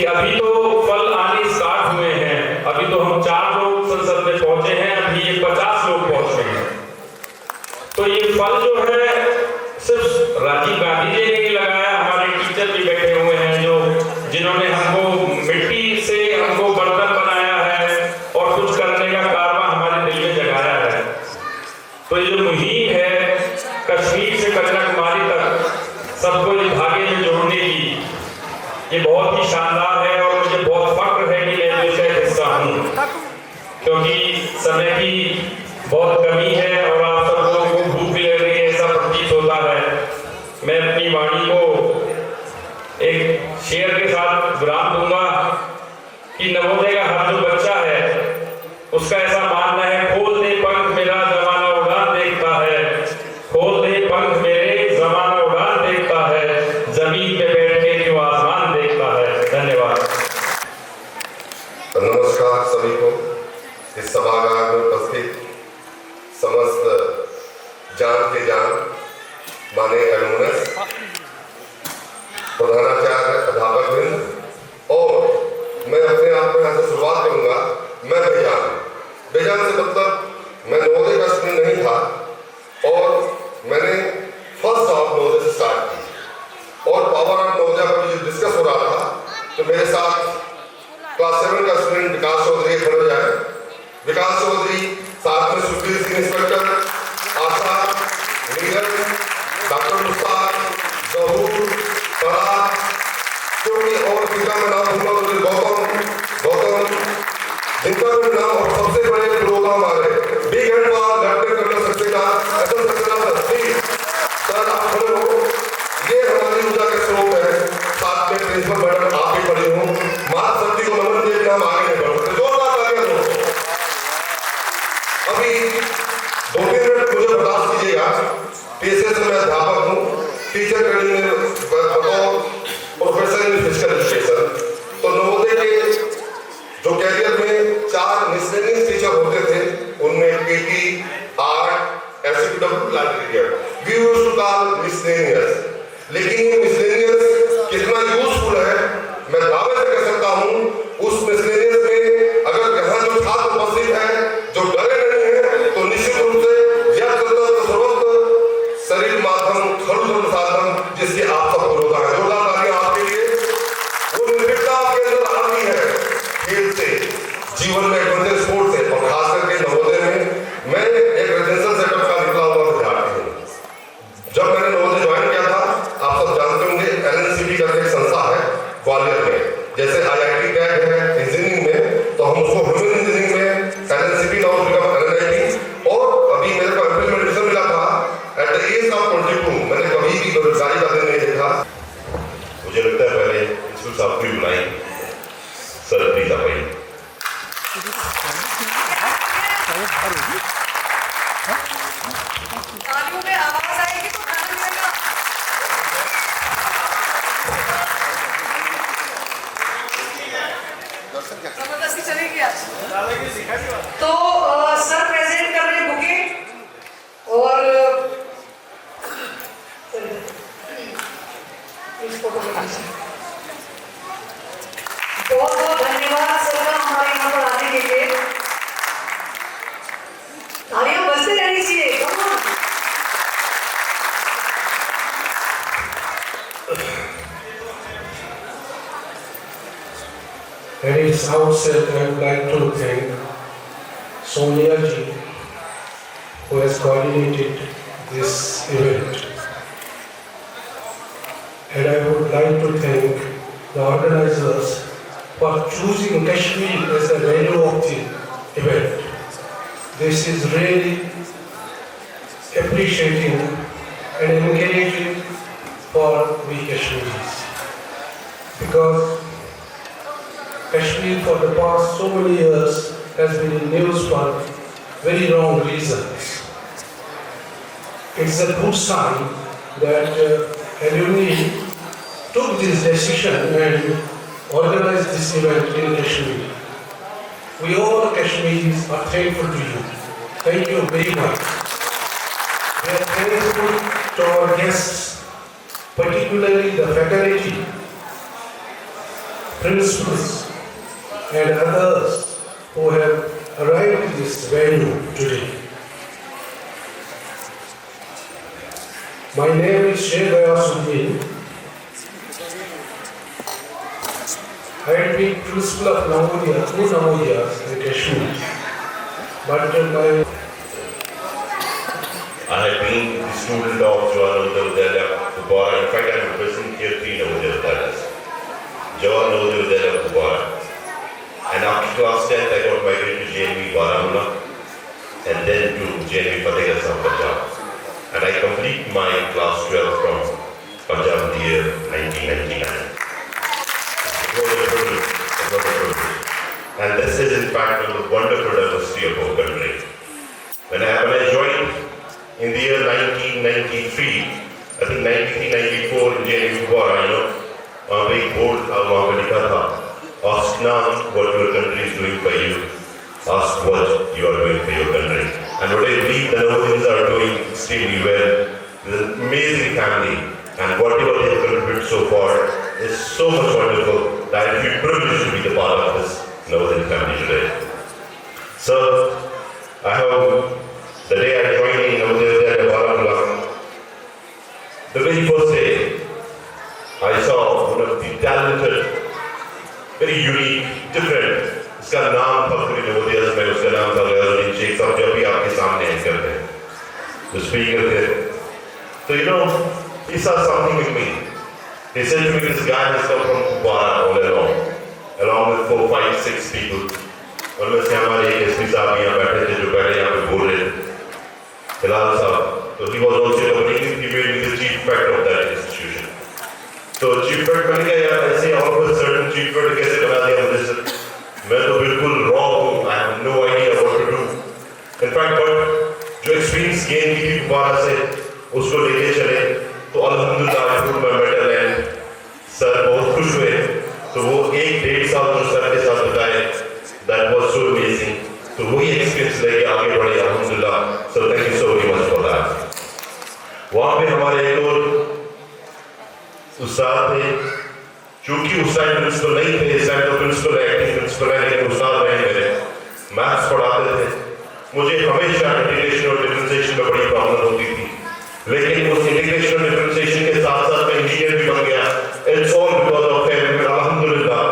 कि अभी तो फल आने स्टार्ट हुए हैं। अभी तो हम 4 लोग संसद में पहुंचे हैं, अभी ये 50 लोग पहुंच रहे हैं। तो ये फल जो है सिर्फ राजीव गांधी जी ने नहीं लगाया, हमारे टीचर भी बैठे हुए हैं जिन्होंने हमको मिट्टी से हमको बर्तन बनाया है और कुछ करने का कारवा हमारे दिल में जगाया है। तो ये जो मुहिम है कश्मीर से कन्याकुमारी तक सबको इस धागे में जोड़ने की, ये बहुत ही शानदार है और मुझे बहुत फख्र है कि मैं इसका एक हिस्सा हूँ, क्योंकि समय की बहुत कमी है और आप सब लोगों को भूख भी लग रही है ऐसा प्रतीत होता है। मैं अपनी वाणी को एक शेर के साथ विराम दूंगा कि नवोदय का हर जो बच्चा है उसका ऐसा मानना है, खोल दे पंख मेरा जमाना उड़ान देखता है, खोल दे पंख मेरे जमाना उड़ान देखता है, जमीन पे बैठ के जो आसमान देखता है। धन्यवाद। नमस्कार सभी को, इस सभागार में उपस्थित समस्त जान के जान माने एलुमनस, प्रधानाचार्य, अध्यापक वृंद, और मैं अपने आप में यहाँ से शुरुआत करूंगा। मैं बेजान से मतलब मैं नवोदय का स्टूडेंट नहीं था और मैंने फर्स्ट हाफ नवोदय से स्टार्ट की और पावर ऑफ नवोदय का जो डिस्कस हो रहा था, तो मेरे साथ क्लास 7 का स्टूडेंट विकास चौधरी खड़े हो जाए। विकास चौधरी, साथ में सुखबीर सिंह इंस्पेक्टर, आशा, नीरज, डॉक्टर मुश्ताक, जहूर, फराज, क्योंकि और जिनका मैं नाम भूलूंगा तो गौतम, जिनका मैं नाम, और सबसे बड़े प्रोग्राम आ रहे बिग एंड वाल lieutenant colonel Saxena, SM Saxena sir, आप खड़े हो। ये हमारी ऊर्जा के स्रोत है। साथ में प्रिंसिपल मैडम आप भी खड़े हो। मात शक्ति को नमन दे के हम आगे नहीं बढ़ सकते। जोरदार तालियां दो। अभी 2-3 मिनट मुझे बर्दाश्त कीजिएगा। टीसीएस में मैं अध्यापक हूँ, टीचर ट्रेनिंग में बतौर प्रोफेसर इन फिजिकल एजुकेशन। तो नवोदय के जो कैरियर में 4 मिसलेनियस टीचर होते थे, उनमें PT, art, SPW, librarian, we used to call miscellaneous. लेकिन ये मिसलेनियस कितना यूजफुल है मैं दावे से कह सकता हूँ। उस मिसलेनियस में अगर यहाँ जो छात्र उपस्थित है जो डरे नहीं है, तो निश्चित रूप से यह सर्वत्र शरीर माध्यम खरुद्र साधन जिसकी आप सब विरोधा है। जोरदार तालियां आपके लिए। वो निर्भीकता आपके अंदर आ रही है खेल से, जीवन में एडवेंचर स्पोर्ट से, और खास करके नवोदय में। मैं एक रेजिडेंशियल सेटअप का निकला हुआ विद्यार्थी हूँ। जब मैंने नवोदय ज्वाइन किया था, आप सब जानते होंगे, एलएनसीबी करके एक संस्था है ग्वालियर में, जैसे आईआईटी टैग है इंजीनियरिंग में, तो हम उसको ह्यूमन इंजीनियरिंग में एलएनसीबी नाउ बिकम एनआईटी। और अभी मेरे को अप्रैल में एडमिशन मिला था एट द एज ऑफ 22। मैंने कभी भी बेरोजगारी का दिन नहीं देखा। मुझे लगता है पहले स्कूल साहब की बुलाई सर प्लीज आप आइए। तालियों में आवाज आएगी तो खाना मिलेगा। जबरदस्ती चलेगी आज। तो सर प्रेजेंट कर रहे बुके और बहुत बहुत धन्यवाद सर का हमारे यहाँ पर आने के लिए। तालियां बजते रहनी चाहिए। Come on. At its outset, I would like to thank Sonia ji, who has coordinated this event. And I would like to thank the organizers for choosing Kashmir as the venue of the event. This is really appreciating and encouraging for we Kashmiris. Because Kashmir for the past so many years has been in news for very wrong reasons. It's a good sign that alumni took this decision and organized this event in Kashmir. We all Kashmiris are thankful to you. Thank you very much. We are thankful to our guests, particularly the faculty principals, and others who have arrived in this venue today. My name is Sheikh Ayasuddin. I had been principal of Navodaya, 2 Navodayas in Kashmir. But I have been the student of Jawahar Navodaya Vidyalaya, Kupwara. In fact, I am representing here 3 Navodaya Vidyalayas. Jawahar Navodaya Vidyalaya, Kupwara. And after class 10th, I got migrated to JNV Baramulla and then to JNV Fatehgarh, Punjab. And I complete my class 12 from Punjab in the year 1999. It was a privilege. And this is in fact one of the wonderful diversity of our country. When I joined in the year 1993, I think 93-94 in JNV Kupwara, वहाँ पे एक board वहाँ पे लिखा था, ask not what your country is doing for you, ask what you are doing for your country. And what I believe the Navodayans are doing extremely well. With an amazing family, and whatever they have contributed so far is so much wonderful that I feel privileged to be the part of this Navodayan family today. So, I have the day I joined in Navodaya Vidyalaya Baramulla, the very first day, I saw one of the talented, very unique, different. उसका नाम था पूरी नवोदय में, उसका नाम था रियाजुद्दीन शेख साहब, जब भी आपके सामने एंकर थे, जो स्पीकर थे. So he saw something in me. He said to me, this guy has come from Kupwara all along with 4, 5, 6 people. उनमें से हमारे एक एसपी साहब यहाँ बैठे थे, जो पहले यहाँ पे बोल रहे थे, हिलाल साहब. So he was also accompanying. He made me the chief fact of that institution. तो chief fact बन गया यार, ऐसे और कोई certain chief fact कैसे बना दिया मुझे सर? मैं तो बिल्कुल रॉ हूँ. I have no idea what to do. In fact, but जो experience gain की थी कुपवारा से, उसको लेके चले, तो अल्हम्दुलिल्लाह I put my medal and sir बहुत खुश हुए. तो वो 1-1.5 साल जो सर के साथ बिताए, that was so amazing. तो वही experience लेके आगे बढ़े अल्हम्दुलिल्लाह. So thank you so very much for that. वहाँ पे हमारे एक और उस्ताद थे, चूंकि उस टाइम प्रिंसिपल नहीं थे, इस टाइम तो प्रिंसिपल है, एक्टिंग प्रिंसिपल है, लेकिन उस्ताद रहे मेरे, मैथ्स पढ़ाते थे. मुझे हमेशा इंटीग्रेशन और डिफरेंशिएशन में बड़ी प्रॉब्लम होती थी, लेकिन उस इंटीग्रेशन और डिफरेंशिएशन के साथ साथ मैं इंजीनियर भी बन गया. It's all because of him. Alhamdulillah,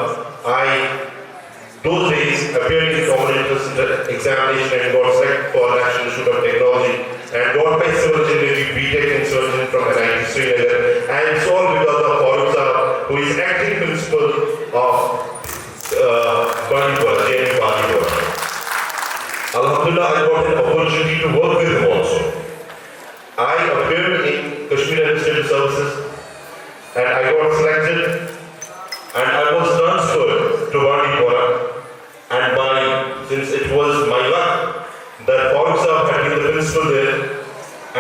those days appeared in common entrance examination and got selected for National Institute of Technology and got my civil engineering BTech in civil engineering from NIT Srinagar. And it's all because of Farooq Sahab, who is acting principal of Bandipur, JNV Bandipur. Alhamdulillah, I got an opportunity to work with him also. I appeared in Kashmir Administrative Services and I got selected and I was transferred to Bandipur. And since it was my luck that Farooq Sahab had been the principal there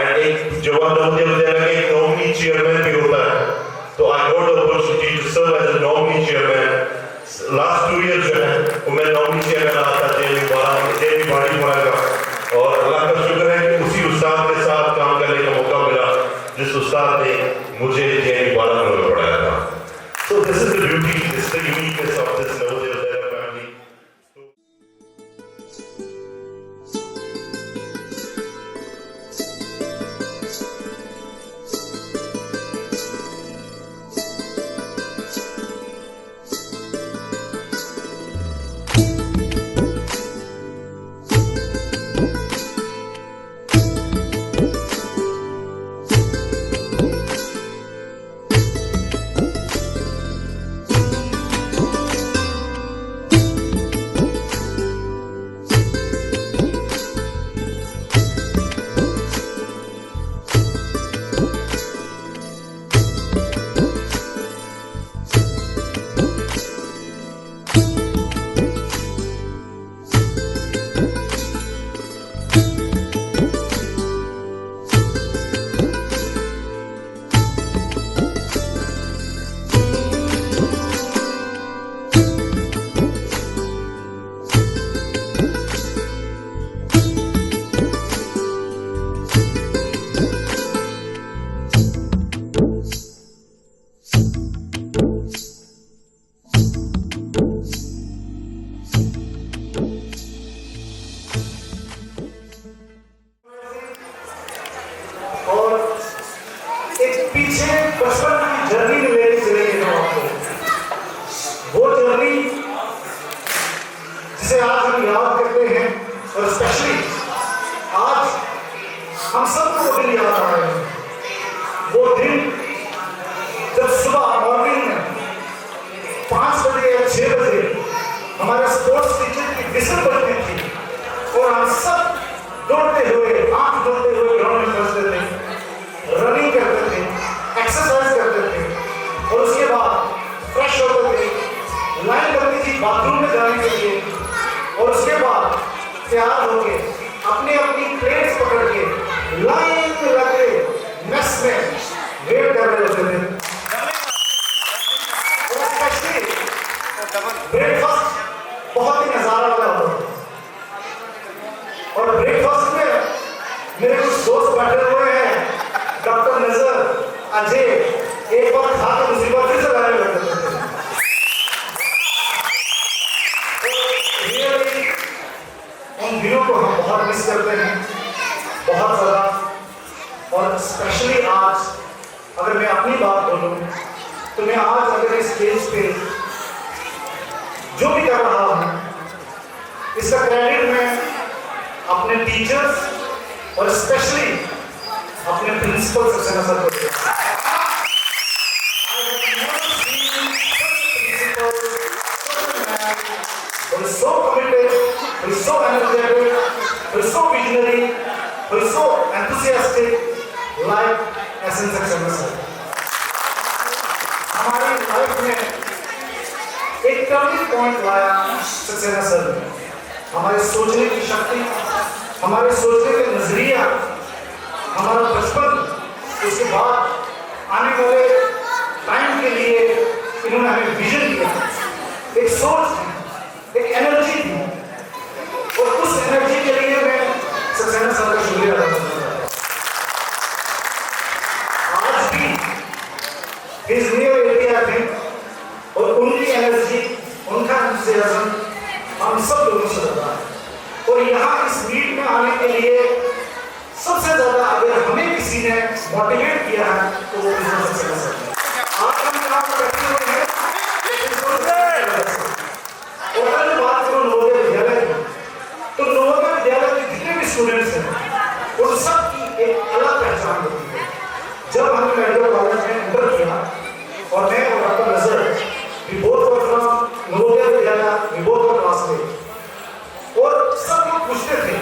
and एक Jawahar Navodaya Vidyalaya का एक nominee chairman भी होता है, तो I got the opportunity to serve as a nominee chairman. Last 2 years जो है, वो मैं nominee chairman रहा था JNV Bandipur का, और अल्लाह का शुक्र है कि उसी उस्ताद के साथ काम करने का मौका मिला, जिस उस्ताद ने मुझे JNV Bandipur में पढ़ाया था. So this is the beauty, this is the uniqueness of this Navodaya Vidyalaya family. 5 बजे या 6 बजे हमारे स्पोर्ट्स टीचर की विसल बजती थी और हम सब दौड़ते हुए, आंख दौड़ते हुए ग्राउंड में पहुंचते थे, रनिंग करते थे, एक्सरसाइज करते थे और उसके बाद फ्रेश होते थे, लाइन करती थी बाथरूम में जाने के लिए और उसके बाद तैयार होके अपनी अपनी प्लेट्स पकड़ के लाइन में लगे मेस में वेट कर रहे होते थे। और स्पेशली ब्रेकफास्ट बहुत ही नजारा वाला होता था और ब्रेकफास्ट में मेरे कुछ दोस्त बैठे हुए हैं, डॉक्टर नजर, अजय, एक बार खा के दूसरी बार फिर से लाने लगते थे। उन दिनों को हम बहुत मिस करते हैं, बहुत ज़्यादा। और स्पेशली आज अगर मैं अपनी बात बोलूँ तो मैं आज अगर इस स्टेज पे जो भी कर रहा हूँ इसका क्रेडिट मैं अपने टीचर्स और स्पेशली अपने प्रिंसिपल सक्सेना सर को देता हूं। who is so committed, who is so energetic, who is so visionary, who is so enthusiastic, like SN Saxena sir. हमारी लाइफ में एक टर्निंग पॉइंट लाया सक्सेना सर ने। हमारे सोचने की शक्ति, हमारे सोचने का नजरिया, हमारा बचपन, उसके बाद आने वाले टाइम के लिए इन्होंने हमें विजन दिया, एक सोच, एक एनर्जी दी और उस एनर्जी के लिए मैं सक्सेना सर का शुक्रिया अदा करता हूं। आज भी इस न्यू इंडिया में और उनकी एनर्जी, उनका एंथुसियाज्म हम सब लोगों से ज्यादा है। और यहाँ इस मीट में आने के लिए सबसे ज्यादा अगर हमें किसी ने मोटिवेट किया है तो वो सक्सेना सर है। आज हम यहाँ पर बैठे हुए हैं और अगर बात करो नवोदय विद्यालय की, तो नवोदय विद्यालय के जितने भी स्टूडेंट्स हैं उन सब की एक अलग पहचान होती है। जब हमने मेडिकल कॉलेज में एंटर किया और मैं और doctor Nazar we both were from Navodaya Vidyalaya, we both were classmate और सब लोग पूछते थे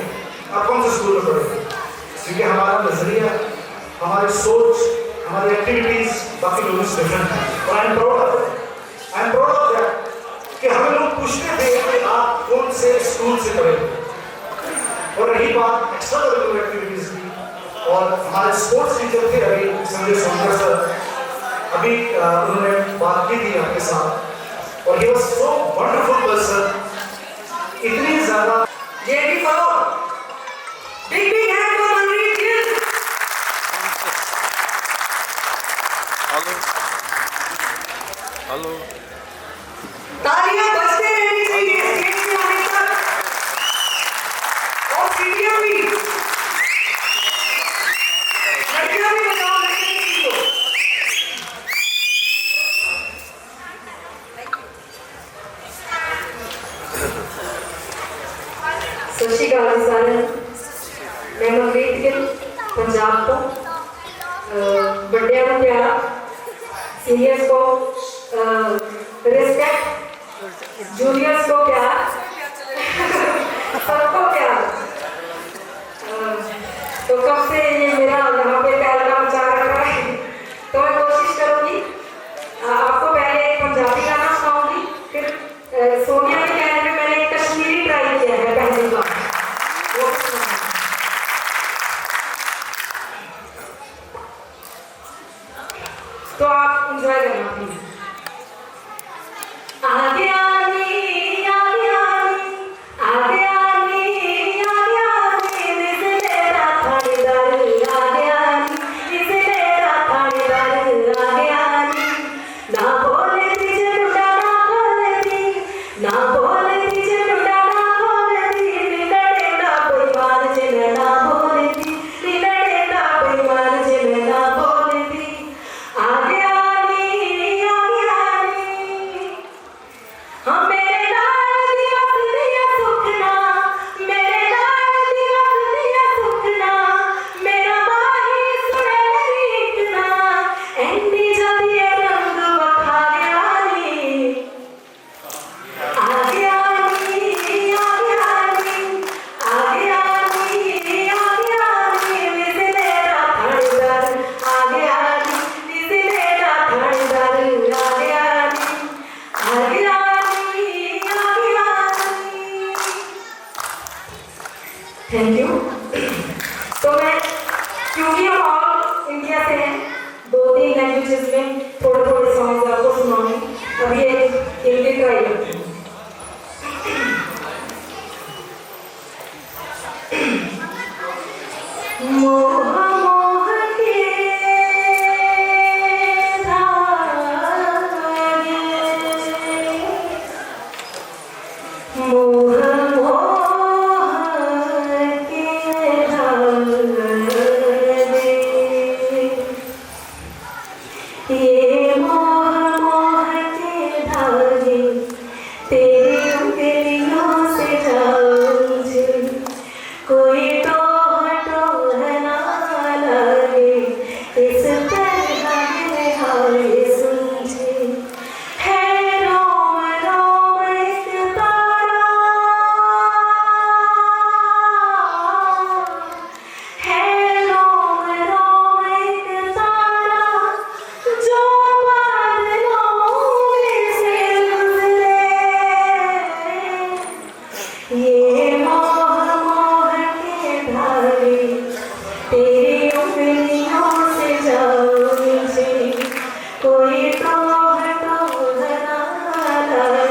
आप कौन से स्कूल में पढ़े थे, क्योंकि हमारा नजरिया, हमारी सोच, हमारी एक्टिविटीज बाकी लोगों से डिफरेंट है। और I am proud of that, I am proud of that कि हमें लोग पूछते थे कि आप कौन से स्कूल से पढ़े। और रही बात एक्स्ट्रा करिकुलर एक्टिविटीज की, और हमारे स्पोर्ट्स टीचर थे अभी संजय सोनकर सर, अभी उन्होंने बात की थी आपके साथ और he was so wonderful person, इतनी ज्यादा JD for big big hand for Manreet Gill. Hello तालियां बजते रहनी चाहिए स्टेज पे आने तक और सीढ़ियां भी, लड़कियां भी बजाओ, लड़कियां भी सीखो। सत श्री अकाल सारे, मैं मनरीत गिल पंजाब तो बड़िया को प्यार, सीनियर्स को रिस्पेक्ट, जूनियर्स को प्यार, सबको प्यार। तो कब से ये मेरा यहाँ पे तहलका मचा रखा है, तो मैं कोशिश करूँगी आपको पहले एक पंजाबी गाना सुनाऊंगी, फिर सोनिया के कहने में मैंने एक कश्मीरी ट्राई किया है पहली बार, वो सुनाऊंगी। तो आप इंजॉय करना प्लीज। आगे आनी आगे आनी आगे आनी आगे आनी निसलेरा थानेदार आगे आनी निसलेरा थानेदार आगे आनी ना बोले तुझे बुढ़ा ना बोले थी ना बोले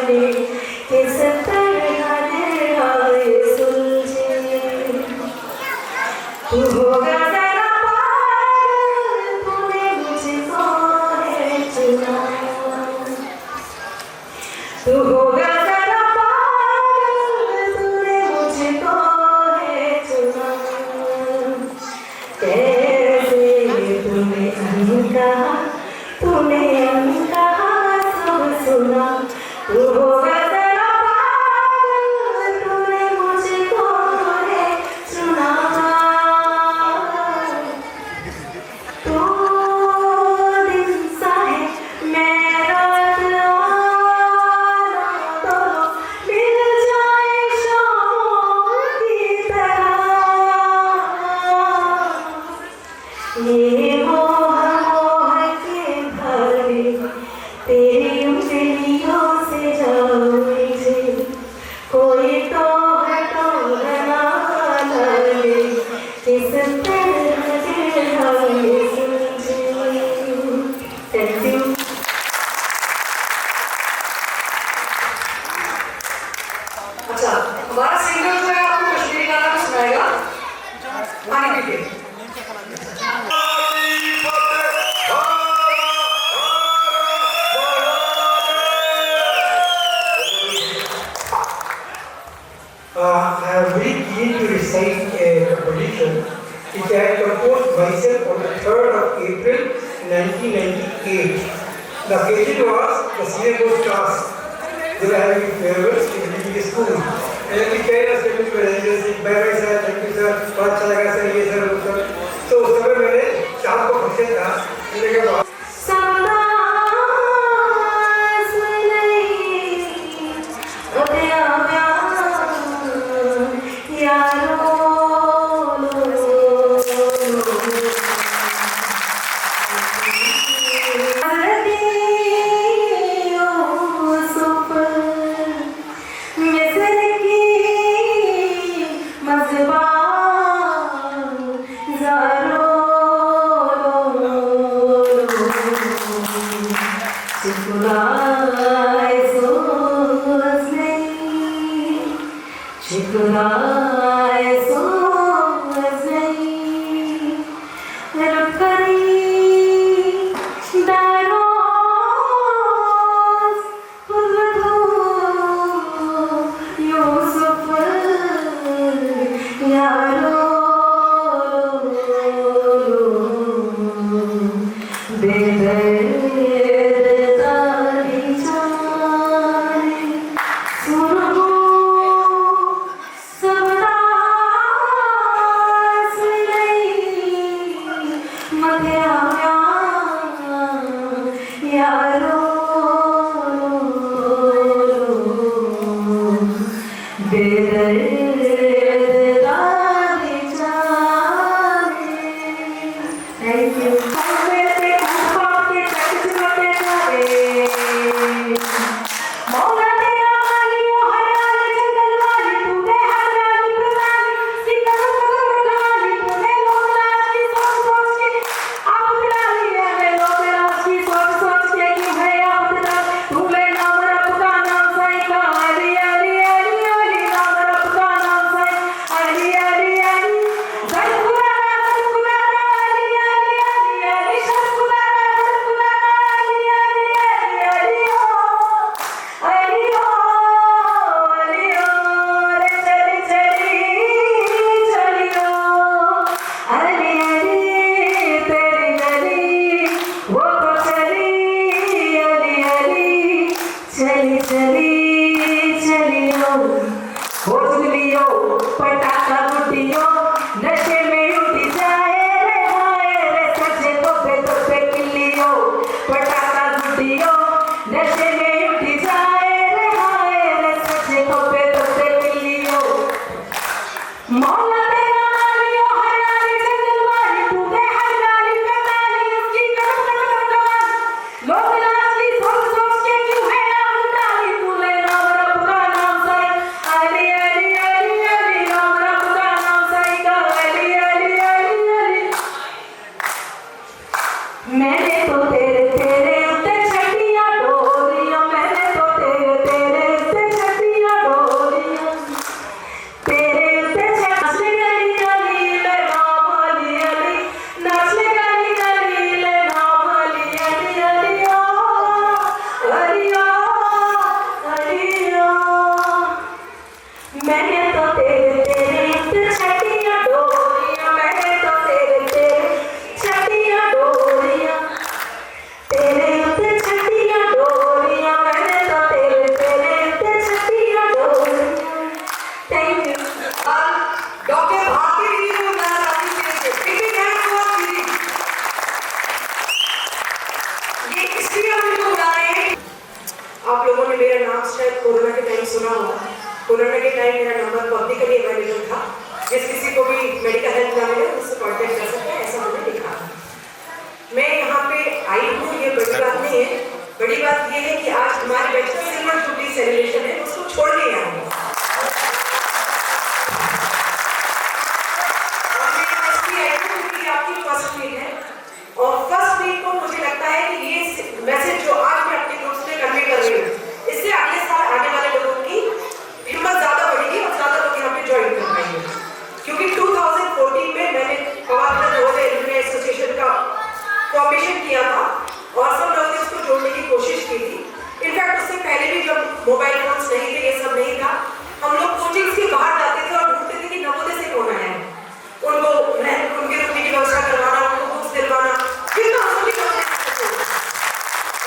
जाने किस तरह दिल आए सुलझे तू होगा जरा पागल तूने मुझको है चुना तू होगा जरा पागल तूने मुझको है चुना कैसे तूने अनकहा सब सुना तू होगा जरा पागल तूने मुझको है चुना तू दिन सा है मैं रात तो मिल जाए शामों की तरह ये मोह के भरे तेरी उंगलियों से जाओ मुझे कोई तो हटोना ले किस तरह दिल आए सुलझे थैंक यू अच्छा हमारा सिंगर जो है आपको कश्मीरी गाना भी सुनाएगा आने के लिए I am very keen to recite a composition which I composed myself on the 3rd of April 1998. The occasion was the senior board class. They were having farewells in the school. And then we carried us to the residence. Bye bye sir, thank you sir, बहुत अच्छा लगा sir ये sir वो sir. तो उस समय मैंने शाम को फंक्शन था. मैंने कहा आप लोगों ने मेरा नाम शायद कोरोना के टाइम सुना होगा। कोरोना के टाइम मेरा नंबर पब्लिकली अवेलेबल था, जिस किसी को भी मेडिकल हेल्प ना मिले उससे कॉन्टेक्ट कर सकते हैं, ऐसा मैंने लिखा था। मैं यहाँ पे आई हूँ, ये बड़ी बात नहीं है। बड़ी बात ये है कि आज हमारे बैच का सिल्वर जुबली सेलिब्रेशन है, उसको छोड़ के आए हैं। आपकी फर्स्ट मीट है और फर्स्ट मीट को मुझे लगता है कि ये मैसेज जो आज मैं अपने ग्रुप्स में कन्वे कर रही हूँ, इससे अगले साल आने वाले लोगों की हिम्मत ज्यादा बढ़ेगी और ज्यादा लोग यहाँ पे ज्वाइन कर पाएंगे। क्योंकि 2014 में मैंने कवायद नवोदय एलुमनी एसोसिएशन का फॉर्मेशन किया था और सब लोगों ने इसको जोड़ने की कोशिश की थी। इनफैक्ट उससे पहले भी जब मोबाइल फोन्स नहीं थे, ये सब नहीं था, हम लोग कोचिंग्स के बाहर जाते थे और ढूंढते थे कि नवोदय से कौन आया है, उनको उनके रुकने की व्यवस्था करवाना, उनको बुक्स दिलवाना, कितना हम सभी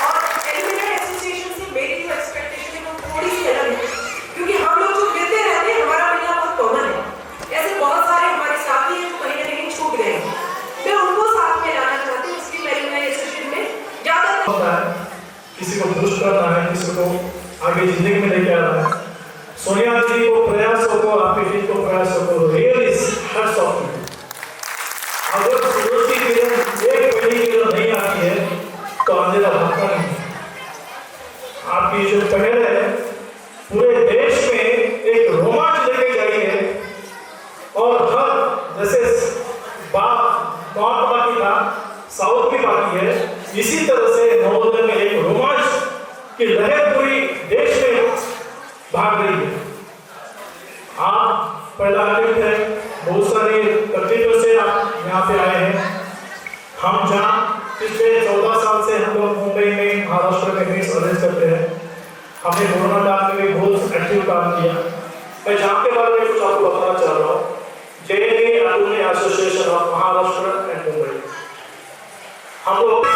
और एलुमनी एसोसिएशन से मेरी जो एक्सपेक्टेशन है वो थोड़ी सी अलग है, क्योंकि हम लोग जो मिलते रहते हैं, हमारा मिलना बहुत कॉमन है। ऐसे बहुत सारे हमारे साथी हैं जो कहीं ना कहीं छूट गए हैं, मैं उनको साथ में लाना चाहती हूँ। इसलिए मैं एलुमनी एसोसिएशन में ज्यादातर किसी को बूस्ट करना है, किसी को आगे जिंदगी में लेके आना है। सोनिया जी को प्रयासों को, आपके जी को प्रयासों को रियली हैट्स ऑफ यू। अगर सूरज की किरण एक पहली किरण नहीं आती है तो अंधेरा भागता नहीं। आपकी जो पहल है पूरे देश में एक रोमांच लेके जाई है और हर जैसे बात बाकी था, साउथ भी बाकी है, इसी तरह से नवोदय में एक रोमांच की लहर पूरी देश में भाग रही है। आप पहला आर्टिस्ट है, बहुत सारे कंट्रीज से आप यहाँ पे आए हैं। हम जहाँ पिछले 14 साल से हम लोग मुंबई में, महाराष्ट्र में मीट्स अरेंज करते हैं। हमने कोरोना काल में भी बहुत एक्टिव काम किया। मैं जहाँ के बारे में कुछ आपको बताना चाह रहा हूँ, JNA alumni association of Maharashtra and Mumbai. हम लोग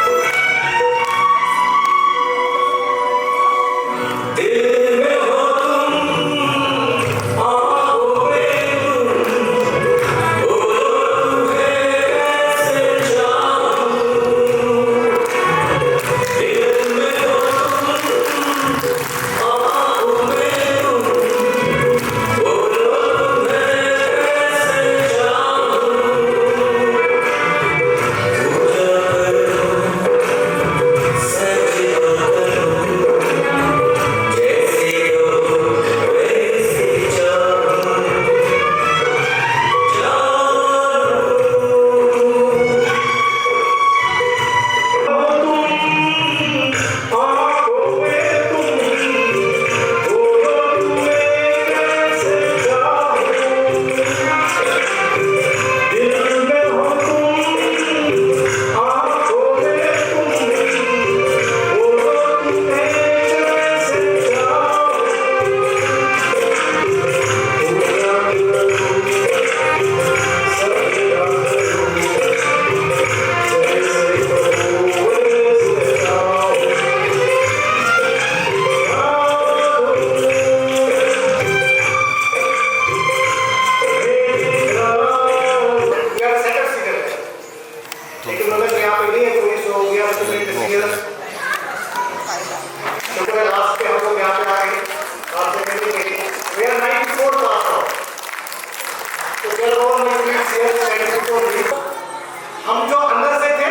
हम जो अंदर से थे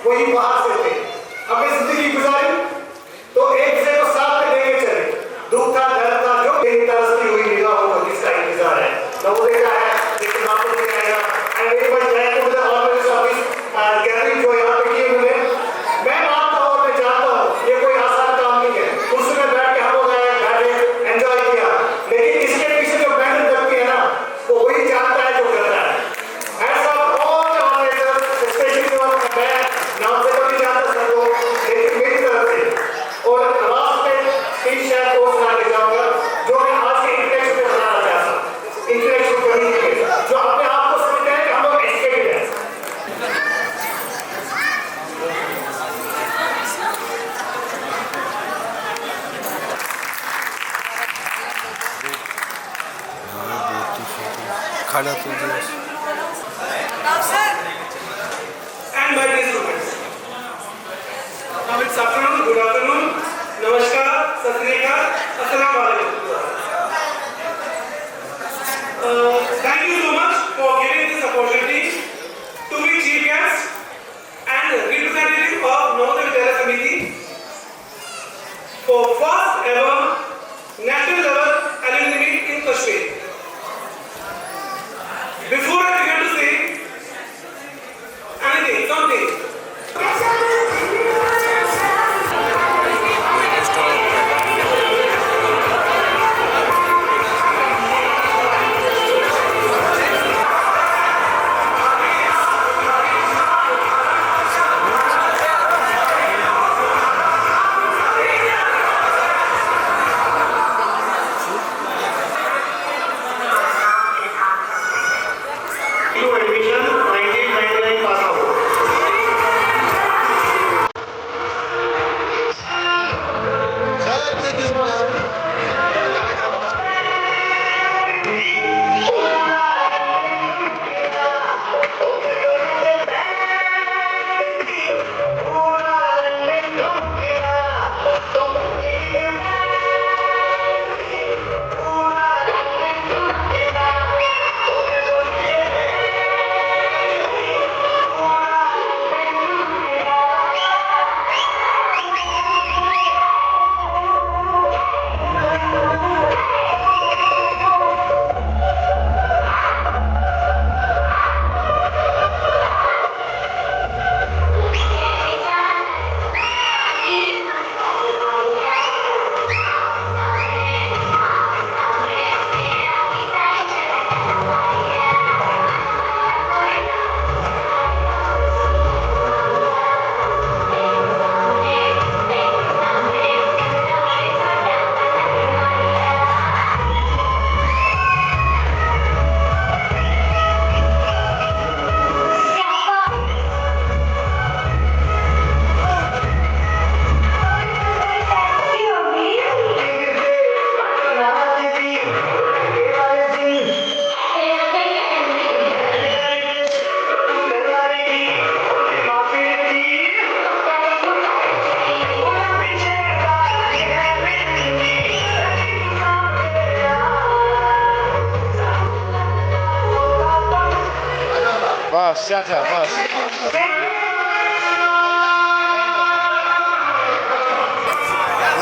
वही बाहर से थे। हमें जिंदगी गुजारी तो एक दूसरे को साथ में लेके चले। दुख था, दर्द था, जो मेरी तरसती हुई निगाहों को जिसका इंतजार है, नवोदय का है, लेकिन आपको नहीं आएगा। And very much thank you for organise office gathering जो यहाँ पे की उन्होंने। मैं मानता हूँ और मैं जानता हूँ ये कोई आसान काम नहीं है। कुर्सी में बैठ के हम लोग आए, बैठे, एंजॉय किया, लेकिन इसके पीछे जो मेहनत लगती है ना, वो वही जानता है जो करता है। ऐसा बहुत ऑर्गेनाइजर, स्पेशली जो मैं नाम से तो नहीं जानता सबको, लेकिन मेरी तरफ से और लास्ट में 3 शहर को सुना के जाऊंगा जो मैं आज के इंटरेक्शन में बनाना चाहता हूँ। इंटरेक्शन करने के लिए जो अपने आप को समझते हैं कि हम लोग एजुकेटेड हैं। खाना तो And my dear students, now it's afternoon, good afternoon, namaskar, sat sri akal. बस चाचा बस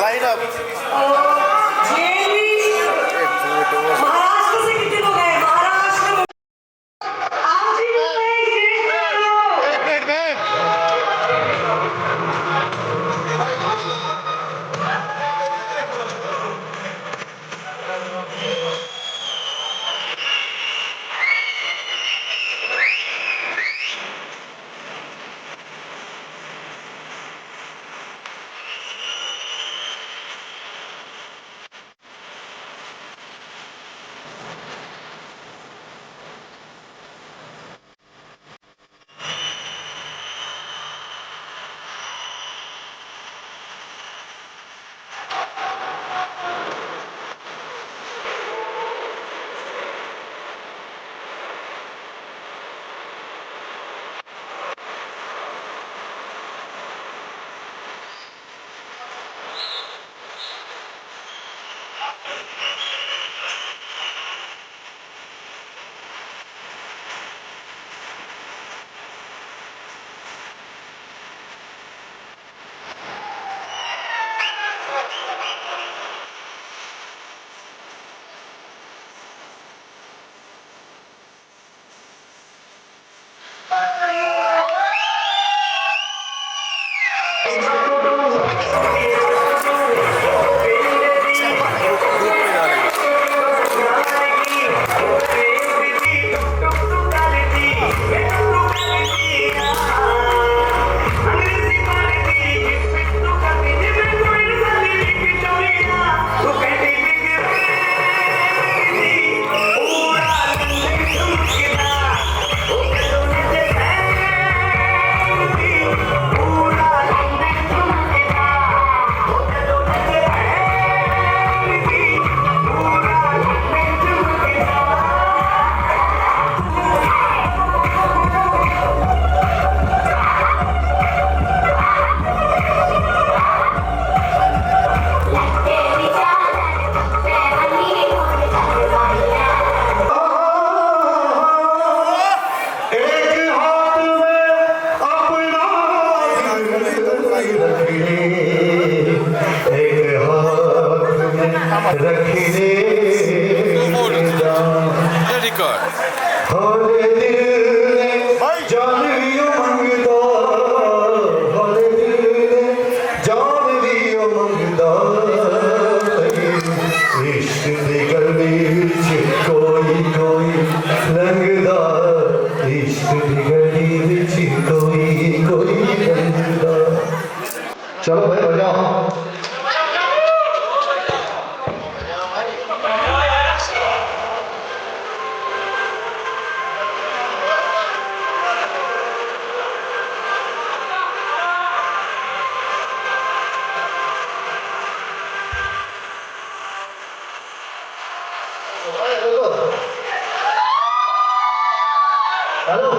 लाइन अप महाराष्ट्र से कितने लोग आए? महाराष्ट्र चलो भाई बजाओ। हेलो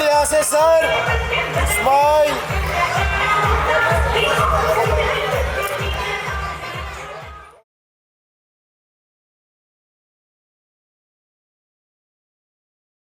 यहाँ से सर स्माइल